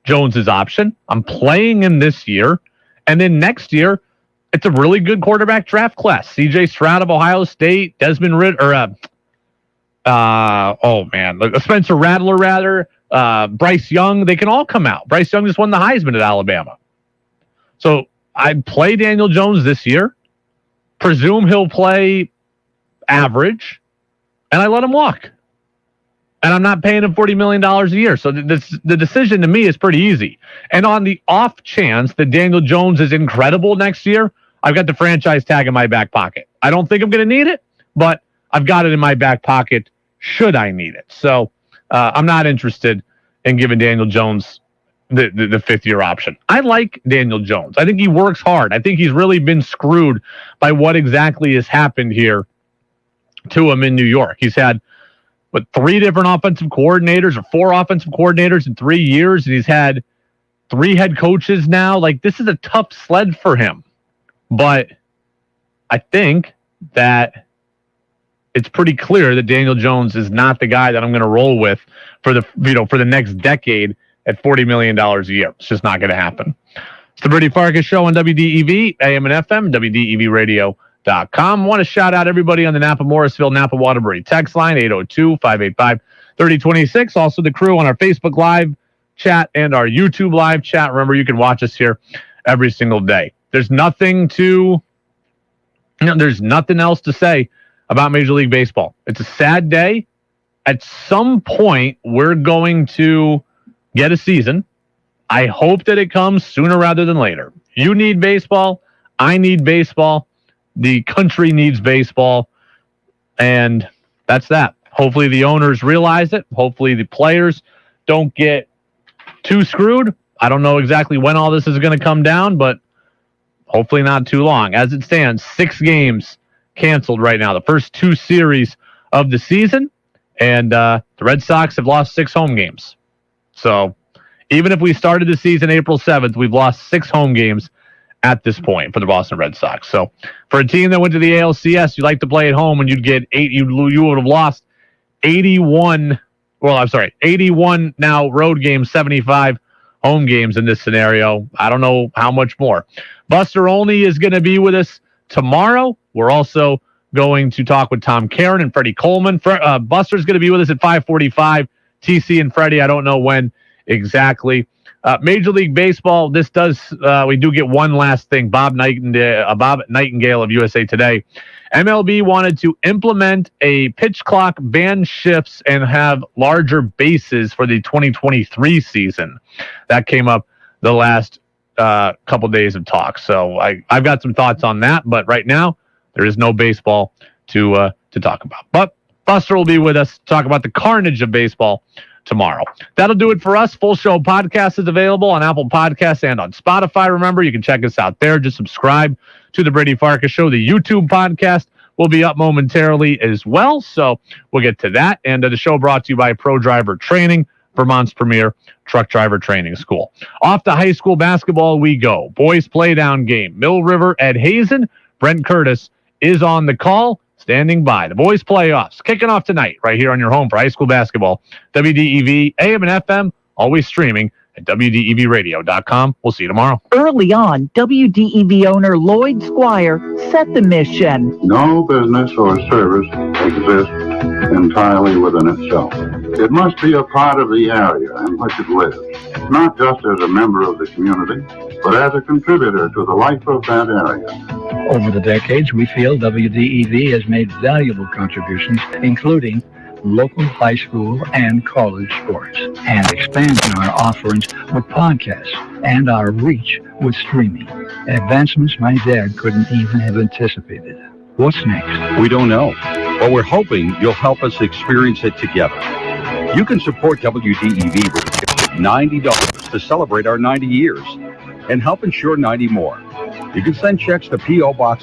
Jones's option. I'm playing him this year. And then next year, it's a really good quarterback draft class. C.J. Stroud of Ohio State, Desmond Ridder, Spencer Rattler, Bryce Young, they can all come out. Bryce Young just won the Heisman at Alabama. So I play Daniel Jones this year, presume he'll play average, and I let him walk. And I'm not paying him $40 million a year. So the decision to me is pretty easy. And on the off chance that Daniel Jones is incredible next year, I've got the franchise tag in my back pocket. I don't think I'm going to need it, but I've got it in my back pocket should I need it. So I'm not interested in giving Daniel Jones the 5th-year option. I like Daniel Jones. I think he works hard. I think he's really been screwed by what exactly has happened here to him in New York. He's had 3 different offensive coordinators or 4 offensive coordinators in 3 years, and he's had 3 head coaches now. Like, this is a tough sled for him. But I think that it's pretty clear that Daniel Jones is not the guy that I'm going to roll with for the next decade at $40 million a year. It's just not going to happen. It's the Brady Farkas Show on WDEV, AM and FM, WDEVradio.com. I want to shout out everybody on the Napa Morrisville, Napa Waterbury text line, 802-585-3026. Also the crew on our Facebook Live chat and our YouTube Live chat. Remember, you can watch us here every single day. There's nothing else to say about Major League Baseball. It's a sad day. At some point, we're going to get a season. I hope that it comes sooner rather than later. You need baseball. I need baseball. The country needs baseball. And that's that. Hopefully the owners realize it. Hopefully the players don't get too screwed. I don't know exactly when all this is going to come down, but hopefully not too long. As it stands, 6 games canceled right now. The first 2 series of the season. And the Red Sox have lost 6 home games. So even if we started the season April 7th, we've lost 6 home games at this point for the Boston Red Sox. So for a team that went to the ALCS, you like to play at home and you'd get 8, you would have lost 81 now road games, 75 home games in this scenario. I don't know how much more. Buster Olney is going to be with us tomorrow. We're also going to talk with Tom Caron and Freddie Coleman. Buster's going to be with us at 5:45. TC and Freddie, I don't know when exactly. Major League Baseball, we do get one last thing. Bob Nightingale of USA Today. MLB wanted to implement a pitch clock, ban shifts, and have larger bases for the 2023 season. That came up the last couple days of talk. So I've got some thoughts on that, but right now there is no baseball to talk about. But Buster will be with us to talk about the carnage of baseball tomorrow. That'll do it for us. Full show podcast is available on Apple Podcasts and on Spotify. Remember, you can check us out there. Just subscribe to the Brady Farkas Show. The YouTube podcast will be up momentarily as well. So we'll get to that. And the show brought to you by Pro Driver Training, Vermont's premier truck driver training school. Off to high school basketball we go. Boys play down game. Mill River at Hazen. Brent Curtis is on the call, standing by. The boys playoffs kicking off tonight right here on your home for high school basketball. WDEV, AM and FM, always streaming at WDEVradio.com. We'll see you tomorrow. Early on, WDEV owner Lloyd Squire set the mission. No business or service exists entirely within itself. It must be a part of the area in which it lives, not just as a member of the community, but as a contributor to the life of that area. Over the decades, we feel WDEV has made valuable contributions, including local high school and college sports, and expanding our offerings with podcasts and our reach with streaming. Advancements my dad couldn't even have anticipated. What's next? We don't know, but we're hoping you'll help us experience it together. You can support WDEV with $90 to celebrate our 90 years and help ensure 90 more. You can send checks to P.O. Box